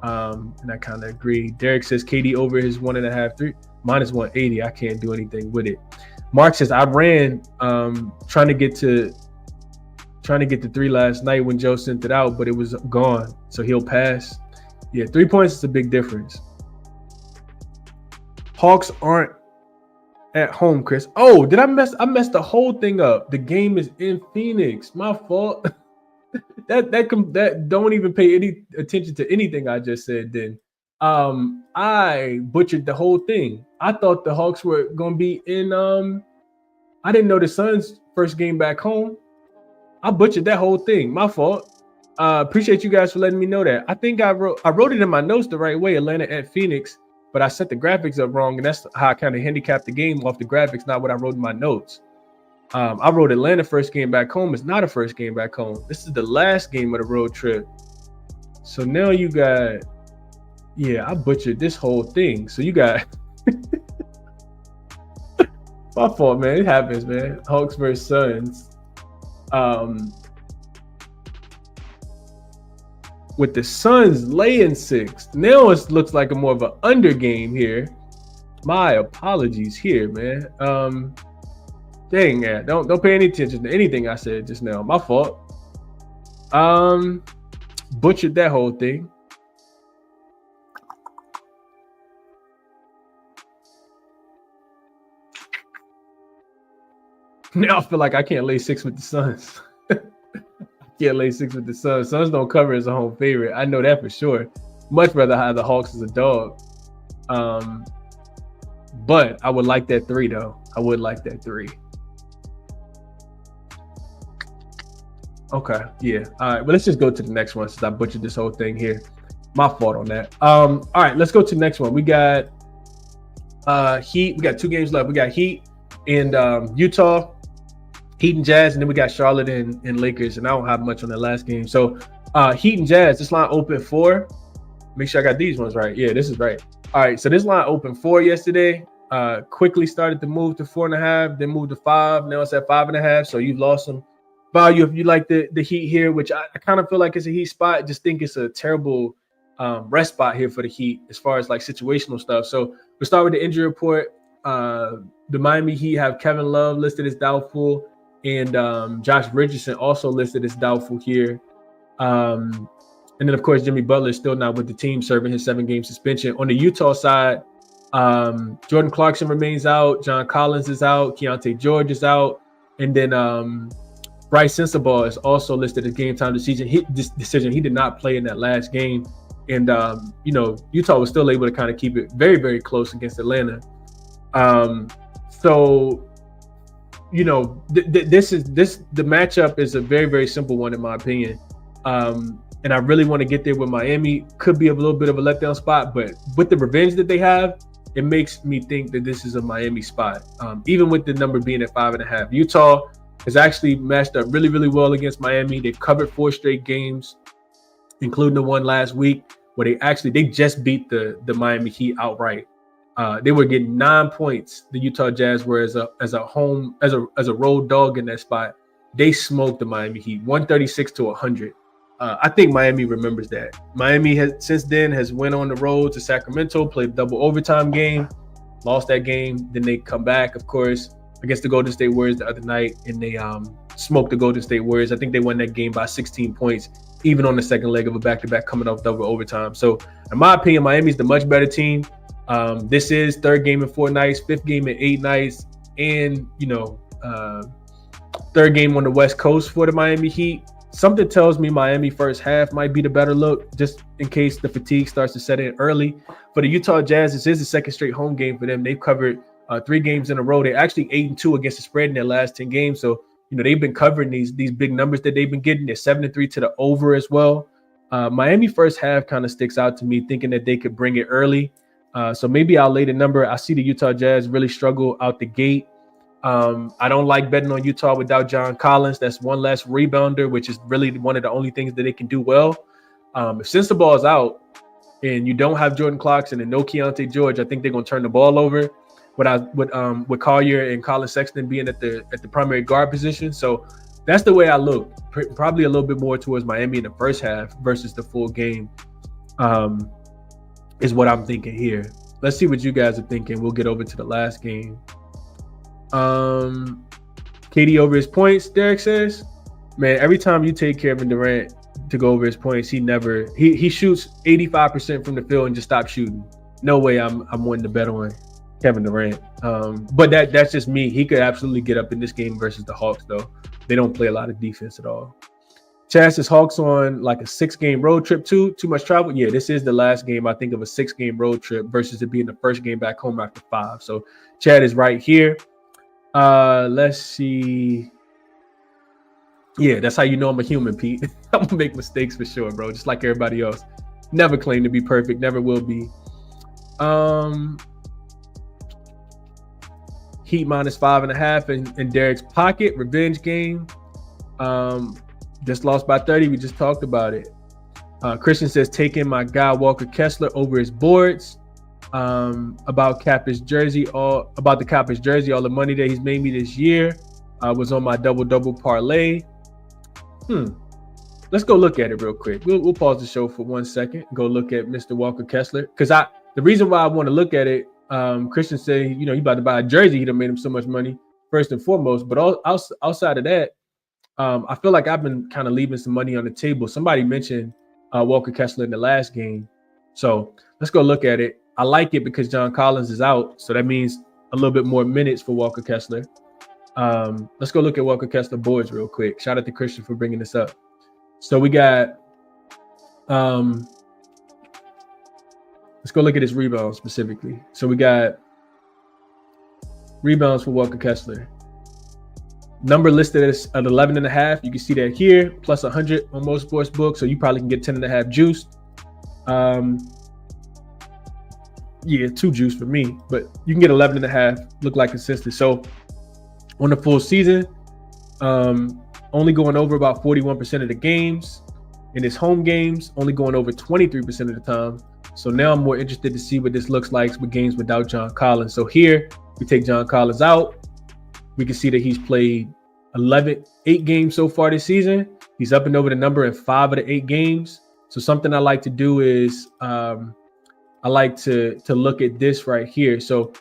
And I kind of agree. Derek says KD over his 1.5 3. Minus 180. I can't do anything with it. Mark says I ran trying to get to 3 last night when Joe sent it out, but it was gone. So he'll pass. Yeah, 3 points is a big difference. Hawks aren't at home, Chris. Oh, did I mess the whole thing up? The game is in Phoenix. My fault. that don't even pay any attention to anything I just said then. I butchered the whole thing. I thought the Hawks were gonna be in I didn't know the Suns' first game back home. I butchered that whole thing. My fault. Appreciate you guys for letting me know that. I think I wrote it in my notes the right way, Atlanta at Phoenix, but I set the graphics up wrong, and that's how I kind of handicapped the game off the graphics, not what I wrote in my notes. I wrote Atlanta first game back home. It's not a first game back home. This is the last game of the road trip. So now you got, yeah, I butchered this whole thing. So you got, my fault, man. It happens, man. Hawks versus Suns. With the Suns laying 6. Now it looks like a more of an under game here. My apologies here, man. Dang, man. Don't pay any attention to anything I said just now. My fault. Butchered that whole thing. Now I feel like I can't lay 6 with the Suns. Can't lay 6 with the Suns. Suns don't cover as a home favorite. I know that for sure. Much rather have the Hawks as a dog. But I would like that 3 though. I would like that 3. Okay, yeah. All right, but let's just go to the next one since I butchered this whole thing here. My fault on that. All right, let's go to the next one. We got Heat. We got 2 games left. We got Heat and Utah. Heat and Jazz, and then we got Charlotte and Lakers, and I don't have much on that last game. So Heat and Jazz, this line opened 4. Make sure I got these ones right. Yeah, this is right. All right, so this line opened 4 yesterday. Quickly started to move to 4.5, then moved to 5. Now it's at 5.5. So you've lost some value if you like the Heat here, which I kind of feel like it's a Heat spot. Just think it's a terrible rest spot here for the Heat as far as like situational stuff. So we'll start with the injury report. The Miami Heat have Kevin Love listed as doubtful, and Josh Richardson also listed as doubtful here. And then, of course, Jimmy Butler is still not with the team, serving his 7-game suspension. On the Utah side, Jordan Clarkson remains out. John Collins is out. Keontae George is out. And then Bryce Sensabaugh is also listed as game time decision. He did not play in that last game. And, Utah was still able to kind of keep it very, very close against Atlanta. So, the matchup is a very, very simple one in my opinion. And I really want to get there with Miami. Could be a little bit of a letdown spot, but with the revenge that they have, it makes me think that this is a Miami spot. Even with the number being at 5.5, Utah has actually matched up really, really well against Miami. They've covered 4 straight games, including the one last week where they just beat the Miami Heat outright. They were getting 9 points. The Utah Jazz were as a road dog in that spot. They smoked the Miami Heat 136-100. I think Miami remembers that. Miami has since then went on the road to Sacramento, played a double overtime game, lost that game. Then they come back, of course, against the Golden State Warriors the other night, and they smoked the Golden State Warriors. I think they won that game by 16 points, even on the second leg of a back-to-back coming off double overtime. So, in my opinion, Miami's the much better team. This is 3rd game in 4 nights, 5th game in 8 nights, and 3rd game on the West Coast for the Miami Heat. Something tells me Miami first half might be the better look, just in case the fatigue starts to set in early. For the Utah Jazz, this is the 2nd straight home game for them. They've covered 3 games in a row. They're actually 8-2 against the spread in their last 10 games. So, they've been covering these big numbers that they've been getting. They're 7-3 to the over as well. Miami first half kind of sticks out to me, thinking that they could bring it early. So maybe I'll lay the number. I see the Utah Jazz really struggle out the gate. I don't like betting on Utah without John Collins. That's one less rebounder, which is really one of the only things that they can do well. Since the ball is out and you don't have Jordan Clarkson and no Keontae George, I think they're going to turn the ball over with Collier and Colin Sexton being at the primary guard position. So that's the way I look. Probably a little bit more towards Miami in the first half versus the full game is what I'm thinking here. Let's see what you guys are thinking. We'll get over to the last game. KD over his points, Derek says. Man, every time you take Kevin Durant to go over his points, he shoots 85% from the field and just stops shooting. No way I'm wanting to bet on Kevin Durant. But that's just me. He could absolutely get up in this game versus the Hawks, though. They don't play a lot of defense at all. Chaz says Hawks on like a 6-game road trip too. Too much travel. Yeah, this is the last game, I think, of a 6-game road trip versus it being the first game back home after 5. So Chad is right here. Let's see. Yeah, that's how you know I'm a human, Pete. I'm gonna make mistakes for sure, bro. Just like everybody else. Never claim to be perfect. Never will be. Heat minus 5.5 in Derek's pocket. Revenge game. Just lost by 30. We just talked about it. Christian says taking my guy Walker Kessler over his boards. About the Kappa's jersey, all the money that he's made me this year was on my double parlay. Let's go look at it real quick. We'll pause the show for 1 second. Go look at Mr. Walker Kessler, because the reason why I want to look at it. Christian said, he about to buy a jersey. He done made him so much money first and foremost. But outside of that, I feel like I've been kind of leaving some money on the table. Somebody mentioned Walker Kessler in the last game, so let's go look at it. I like it because John Collins is out, so that means a little bit more minutes for Walker Kessler. Let's go look at Walker Kessler boards real quick. Shout out to Christian for bringing this up. So we got, let's go look at his rebounds specifically. So we got rebounds for Walker Kessler. Number listed as at 11.5. You can see that here, plus 100 on most sports books. So you probably can get 10.5 juiced. Yeah, 2 juice for me, but you can get 11.5. Look like consistent. So on the full season, only going over about 41% of the games. In his home games, only going over 23% of the time. So now I'm more interested to see what this looks like with games without John Collins. So here we take John Collins out. We can see that he's played 8 games so far this season. He's up and over the number in 5 of the 8 games. So something I like to do is I like to look at this right here. So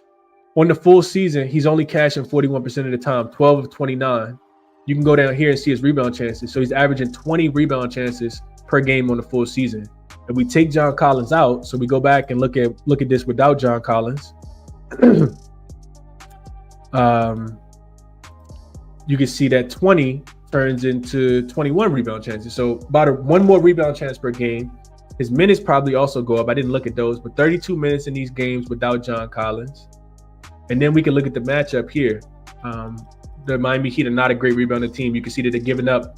on the full season, he's only cashing 41% of the time, 12 of 29. You can go down here and see his rebound chances. So he's averaging 20 rebound chances per game on the full season. If we take John Collins out, so we go back and look at this without John Collins, you can see that 20 turns into 21 rebound chances. So about one more rebound chance per game. His minutes probably also go up. I didn't look at those, but 32 minutes in these games without John Collins. And then we can look at the matchup here. The Miami Heat are not a great rebounding team. You can see that they're giving up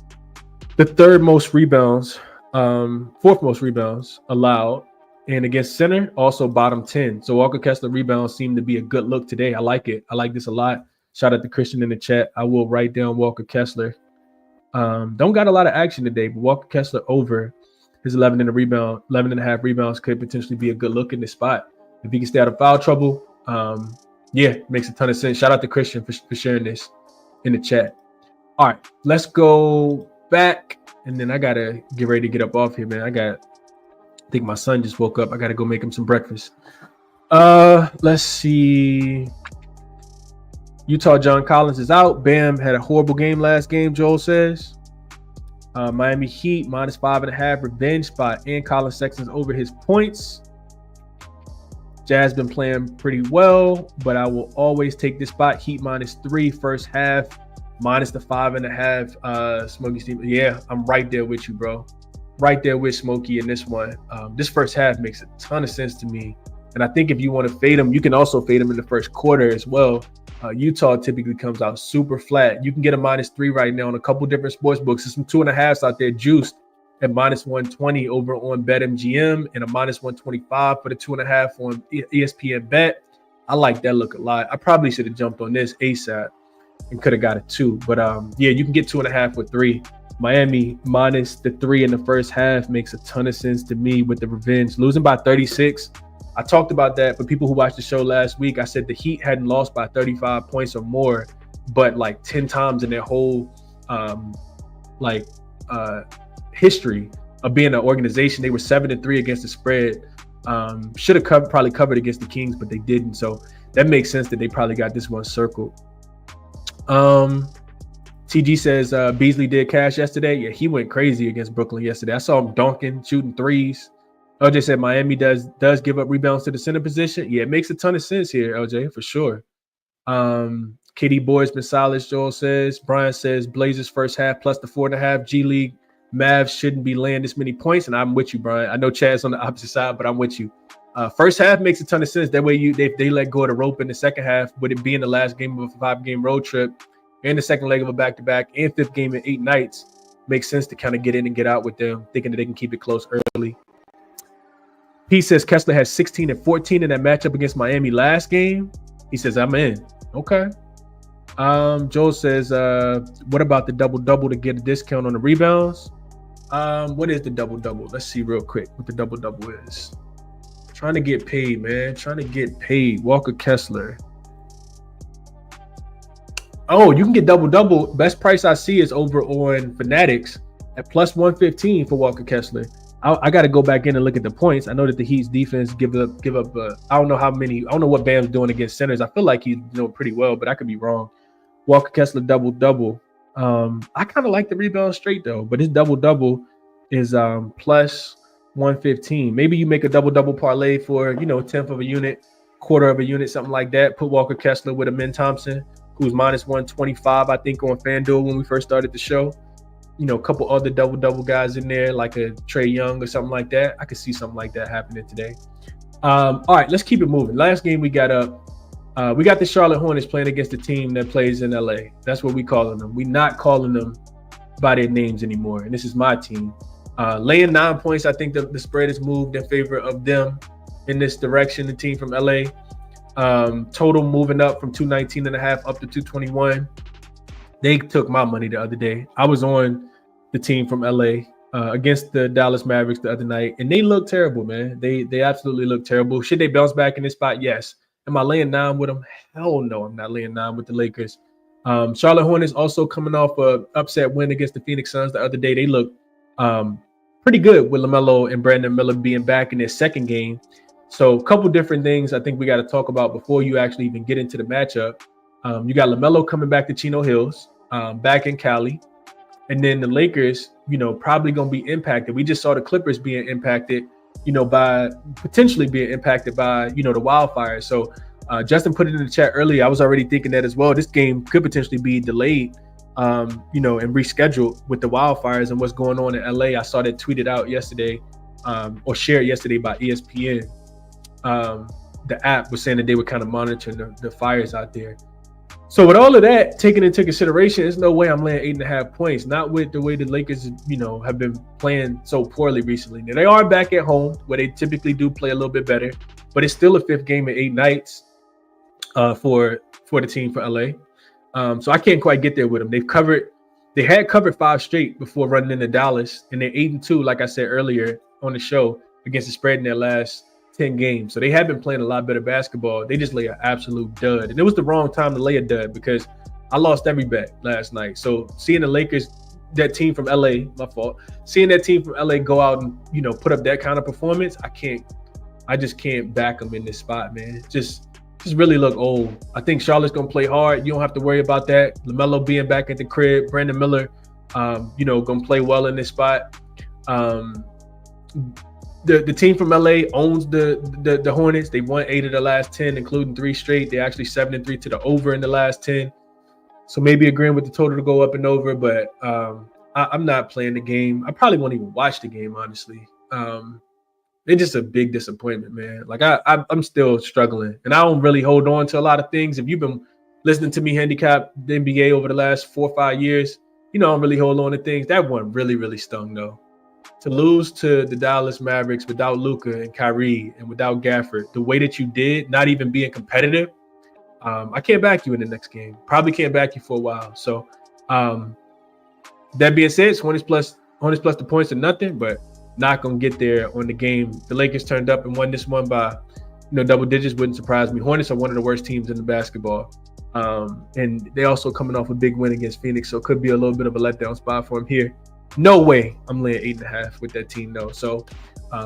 the 4th most rebounds allowed. And against center, also bottom 10. So Walker Kessler rebounds seem to be a good look today. I like it. I like this a lot. Shout out to Christian in the chat. I will write down Walker Kessler. Don't got a lot of action today, but Walker Kessler over his 11 and a half rebounds could potentially be a good look in this spot. If he can stay out of foul trouble, yeah, makes a ton of sense. Shout out to Christian for sharing this in the chat. All right, let's go back. And then I got to get ready to get up off here, man. I think my son just woke up. I got to go make him some breakfast. Let's see. Utah John Collins is out. Bam had a horrible game last game, Joel says. Miami Heat -5.5 revenge spot. And Colin Sexton's over his points. Jazz been playing pretty well, but I will always take this spot. Heat -3 first half, -5.5. Smokey Steve. Yeah, I'm right there with you, bro. Right there with Smokey in this one. This first half makes a ton of sense to me. And I think if you want to fade them, you can also fade them in the first quarter as well. Utah typically comes out super flat. You can get a -3 right now on a couple different sports books. There's some 2.5s out there juiced at -120 over on BetMGM and a -125 for the 2.5 on ESPN Bet. I like that look a lot. I probably should have jumped on this ASAP and could have got it 2. But yeah, you can get 2.5 with 3. Miami -3 in the first half makes a ton of sense to me with the revenge. Losing by 36. I talked about that for people who watched the show last week. I said the Heat hadn't lost by 35 points or more, but like 10 times in their whole history of being an organization. They were 7-3 against the spread. Should have probably covered against the Kings, but they didn't. So that makes sense that they probably got this one circled. TG says Beasley did cash yesterday. Yeah, he went crazy against Brooklyn yesterday. I saw him dunking, shooting threes. LJ said Miami does give up rebounds to the center position. Yeah, it makes a ton of sense here, LJ, for sure. KD Boyd's been solid, Joel says. Brian says Blazers first half plus the 4.5. G League Mavs shouldn't be laying this many points, and I'm with you, Brian. I know Chad's on the opposite side, but I'm with you. First half makes a ton of sense. That way they let go of the rope in the second half, with it being the last game of a 5-game road trip and the second leg of a back-to-back and 5th game in 8 nights. Makes sense to kind of get in and get out with them, thinking that they can keep it close early. He says Kessler has 16 and 14 in that matchup against Miami last game. He says, I'm in. Okay. Joel says, what about the double-double to get a discount on the rebounds? What is the double-double? Let's see real quick what the double-double is. Trying to get paid, man. Trying to get paid. Walker Kessler. Oh, you can get double-double. Best price I see is over on Fanatics at plus 115 for Walker Kessler. I got to go back in and look at the points. I know that the Heat's defense give up. I don't know how many. I don't know what Bam's doing against centers. I feel like he's doing pretty well, but I could be wrong. Walker Kessler double-double. I kind of like the rebound straight though, but his double-double is plus 115. Maybe you make a double-double parlay for 1/10 of a unit, quarter of a unit, something like that. Put Walker Kessler with a Min Thompson, who's minus 125, I think, on FanDuel when we first started the show. A couple other double-double guys in there, like a Trae Young or something like that. I could see something like that happening today. All right, let's keep it moving. Last game we got up. We got the Charlotte Hornets playing against the team that plays in LA. That's what we calling them. We're not calling them by their names anymore. And this is my team. Laying 9 points, I think the spread is moved in favor of them in this direction, the team from LA. Total moving up from 219.5 up to 221. They took my money the other day. I was on the team from LA against the Dallas Mavericks the other night, and they look terrible, man. They absolutely look terrible. Should they bounce back in this spot? Yes. Am I laying 9 with them? Hell no, I'm not laying 9 with the Lakers. Charlotte Hornets also coming off a upset win against the Phoenix Suns the other day. They look pretty good with LaMelo and Brandon Miller being back in their second game. So a couple different things I think we got to talk about before you actually even get into the matchup. You got LaMelo coming back to Chino Hills, back in Cali. And then the Lakers, probably going to be impacted. We just saw the Clippers being impacted, by potentially being impacted by, the wildfires. So Justin put it in the chat earlier. I was already thinking that as well. This game could potentially be delayed, and rescheduled with the wildfires and what's going on in LA. I saw that tweeted out yesterday, or shared yesterday by ESPN. The app was saying that they were kind of monitoring the fires out there. So with all of that taken into consideration, there's no way I'm laying 8.5 points. Not with the way the Lakers, have been playing so poorly recently. Now, they are back at home where they typically do play a little bit better, but it's still a 5th game in 8 nights for the team for LA. So I can't quite get there with them. They had covered 5 straight before running into Dallas, and they're 8-2, like I said earlier on the show, against the spread in their last 10 games. So they have been playing a lot better basketball. They just lay an absolute dud. And it was the wrong time to lay a dud because I lost every bet last night. So seeing the Lakers, that team from LA, my fault, seeing that team from LA go out and, put up that kind of performance, I just can't back them in this spot, man. Just really look old. I think Charlotte's going to play hard. You don't have to worry about that. LaMelo being back at the crib, Brandon Miller, going to play well in this spot. The team from LA owns the Hornets. They won 8 of the last 10, including 3 straight. They're actually 7-3 to the over in the last 10. So maybe agreeing with the total to go up and over, but I'm not playing the game. I probably won't even watch the game, honestly. It's just a big disappointment, man. Like I'm still struggling, and I don't really hold on to a lot of things. If you've been listening to me handicap the NBA over the last 4 or 5 years, I don't really hold on to things. That one really, really stung, though. To lose to the Dallas Mavericks without Luka and Kyrie and without Gafford, the way that you did, not even being competitive, I can't back you in the next game. Probably can't back you for a while. So that being said, Hornets plus the points are nothing, but not going to get there on the game. The Lakers turned up and won this one by double digits. Wouldn't surprise me. Hornets are one of the worst teams in the basketball. And they also coming off a big win against Phoenix, so it could be a little bit of a letdown spot for them here. No way I'm laying 8.5 with that team, though. So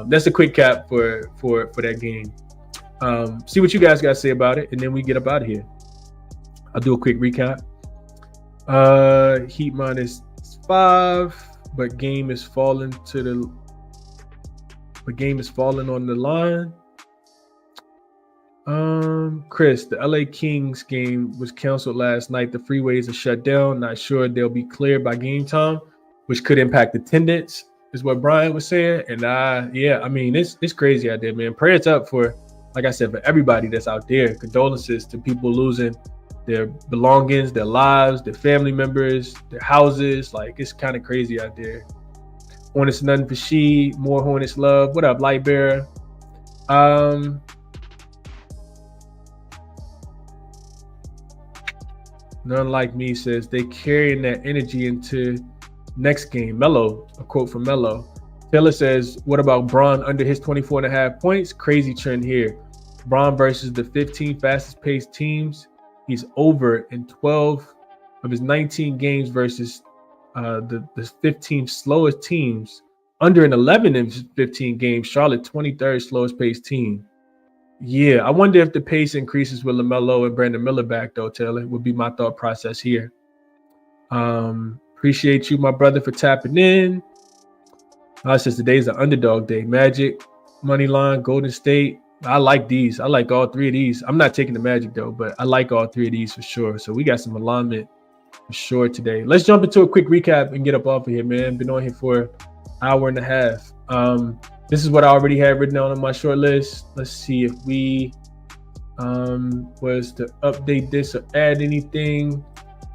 that's a quick cap for that game. See what you guys got to say about it, and then we get up out of here. I'll do a quick recap. Heat -5, but game is falling on the line. Chris, the LA Kings game was canceled last night. The freeways are shut down. Not sure they'll be cleared by game time, which could impact attendance, is what Brian was saying. And it's crazy out there, man. Prayers up for, like I said, for everybody that's out there. Condolences to people losing their belongings, their lives, their family members, their houses. Like, it's kind of crazy out there. Hornets nothing for she. More Hornets love. What up, Lightbearer? None like me says they carrying that energy into next game. Melo, a quote from Melo. Taylor says, what about Bron under his 24.5 points? Crazy trend here. Bron versus the 15 fastest paced teams. He's over in 12 of his 19 games versus the 15 slowest teams. Under in 11 in 15 games. Charlotte, 23rd slowest paced team. Yeah, I wonder if the pace increases with LaMelo and Brandon Miller back, though, Taylor, would be my thought process here. Appreciate you, my brother, for tapping in. It says today's the underdog day. Magic, Moneyline, Golden State. I like these. I like all 3 of these. I'm not taking the Magic, though, but I like all 3 of these for sure. So we got some alignment for sure today. Let's jump into a quick recap and get up off of here, man. Been on here for an hour and a half. This is what I already had written down on my short list. Let's see if we was to update this or add anything.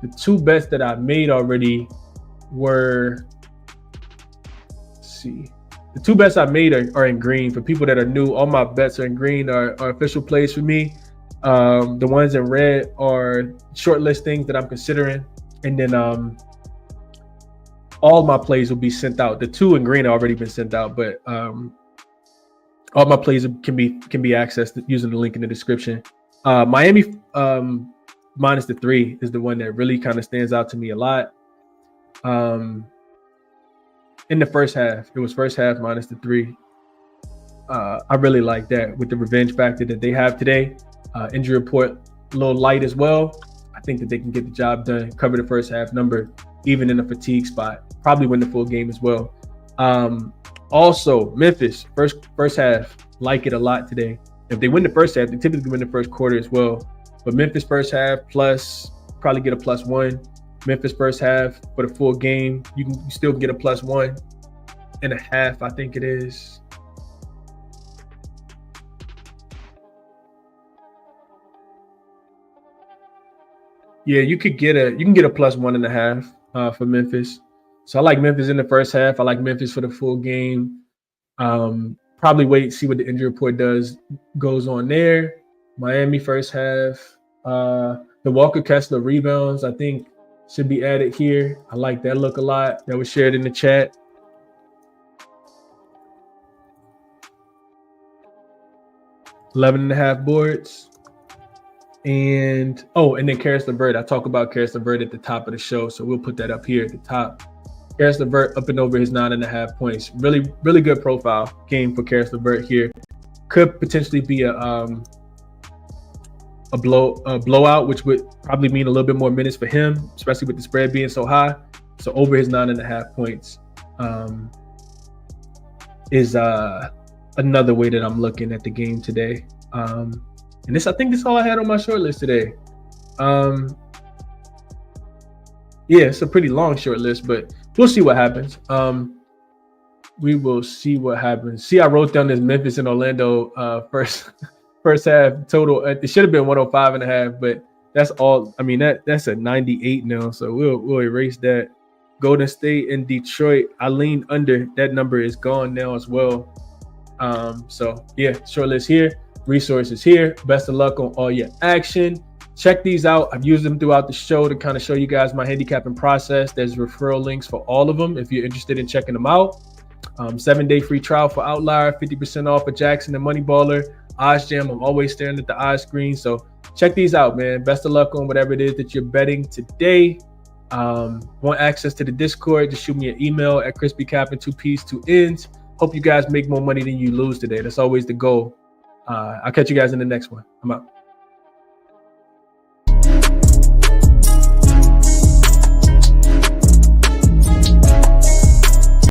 The 2 bets that I made already were, let's see. The 2 bets I made are in green. For people that are new, all my bets are in green, are official plays for me. The ones in red are short list things that I'm considering. And then all my plays will be sent out. The 2 in green have already been sent out, but all my plays can be accessed using the link in the description. Miami -3 is the one that really kind of stands out to me a lot. In the first half, it was first half -3. I really like that with the revenge factor that they have today. Injury report a little light as well. I think that they can get the job done, cover the first half number, even in a fatigue spot, probably win the full game as well. Also, Memphis, first half, like it a lot today. If they win the first half, they typically win the first quarter as well. But Memphis first half plus, probably get a +1. Memphis first half for the full game, you still get a +1.5, I think it is. Yeah, you can get a +1.5 for Memphis. So I like Memphis in the first half. I like Memphis for the full game. Probably wait, see what the injury report goes on there. Miami first half. The Walker Kessler rebounds, I think, should be added here. I like that look a lot. That was shared in the chat. $11.5 boards. And then Karis LeVert. I talk about Karis LeVert at the top of the show, so we'll put that up here at the top. Karis LeVert up and over his 9.5 points. Really, really good profile game for Karis LeVert here. Could potentially be a blowout, which would probably mean a little bit more minutes for him, especially with the spread being so high. So over his 9.5 points is another way that I'm looking at the game today. And I think this is all I had on my short list today. Yeah, it's a pretty long short list, but we'll see what happens. We will see what happens. See, I wrote down this Memphis and Orlando first half total. It should have been 105.5, but that's all. I mean, that's a 98 now, so we'll erase that. Golden State and Detroit, I leaned under. That number is gone now as well. So yeah, short list here. Resources here. Best of luck on all your action. Check these out. I've used them throughout the show to kind of show you guys my handicapping process. There's referral links for all of them if you're interested in checking them out. 7-day free trial for Outlier, 50% off for jaXon and MoneyBaller. OddsJam, I'm always staring at the odds screen. So check these out, man. Best of luck on whatever it is that you're betting today. Want access to the Discord? Just shoot me an email at ChrisBeCappinn, 2 P's, 2 N's. Hope you guys make more money than you lose today. That's always the goal. I'll catch you guys in the next one. I'm out.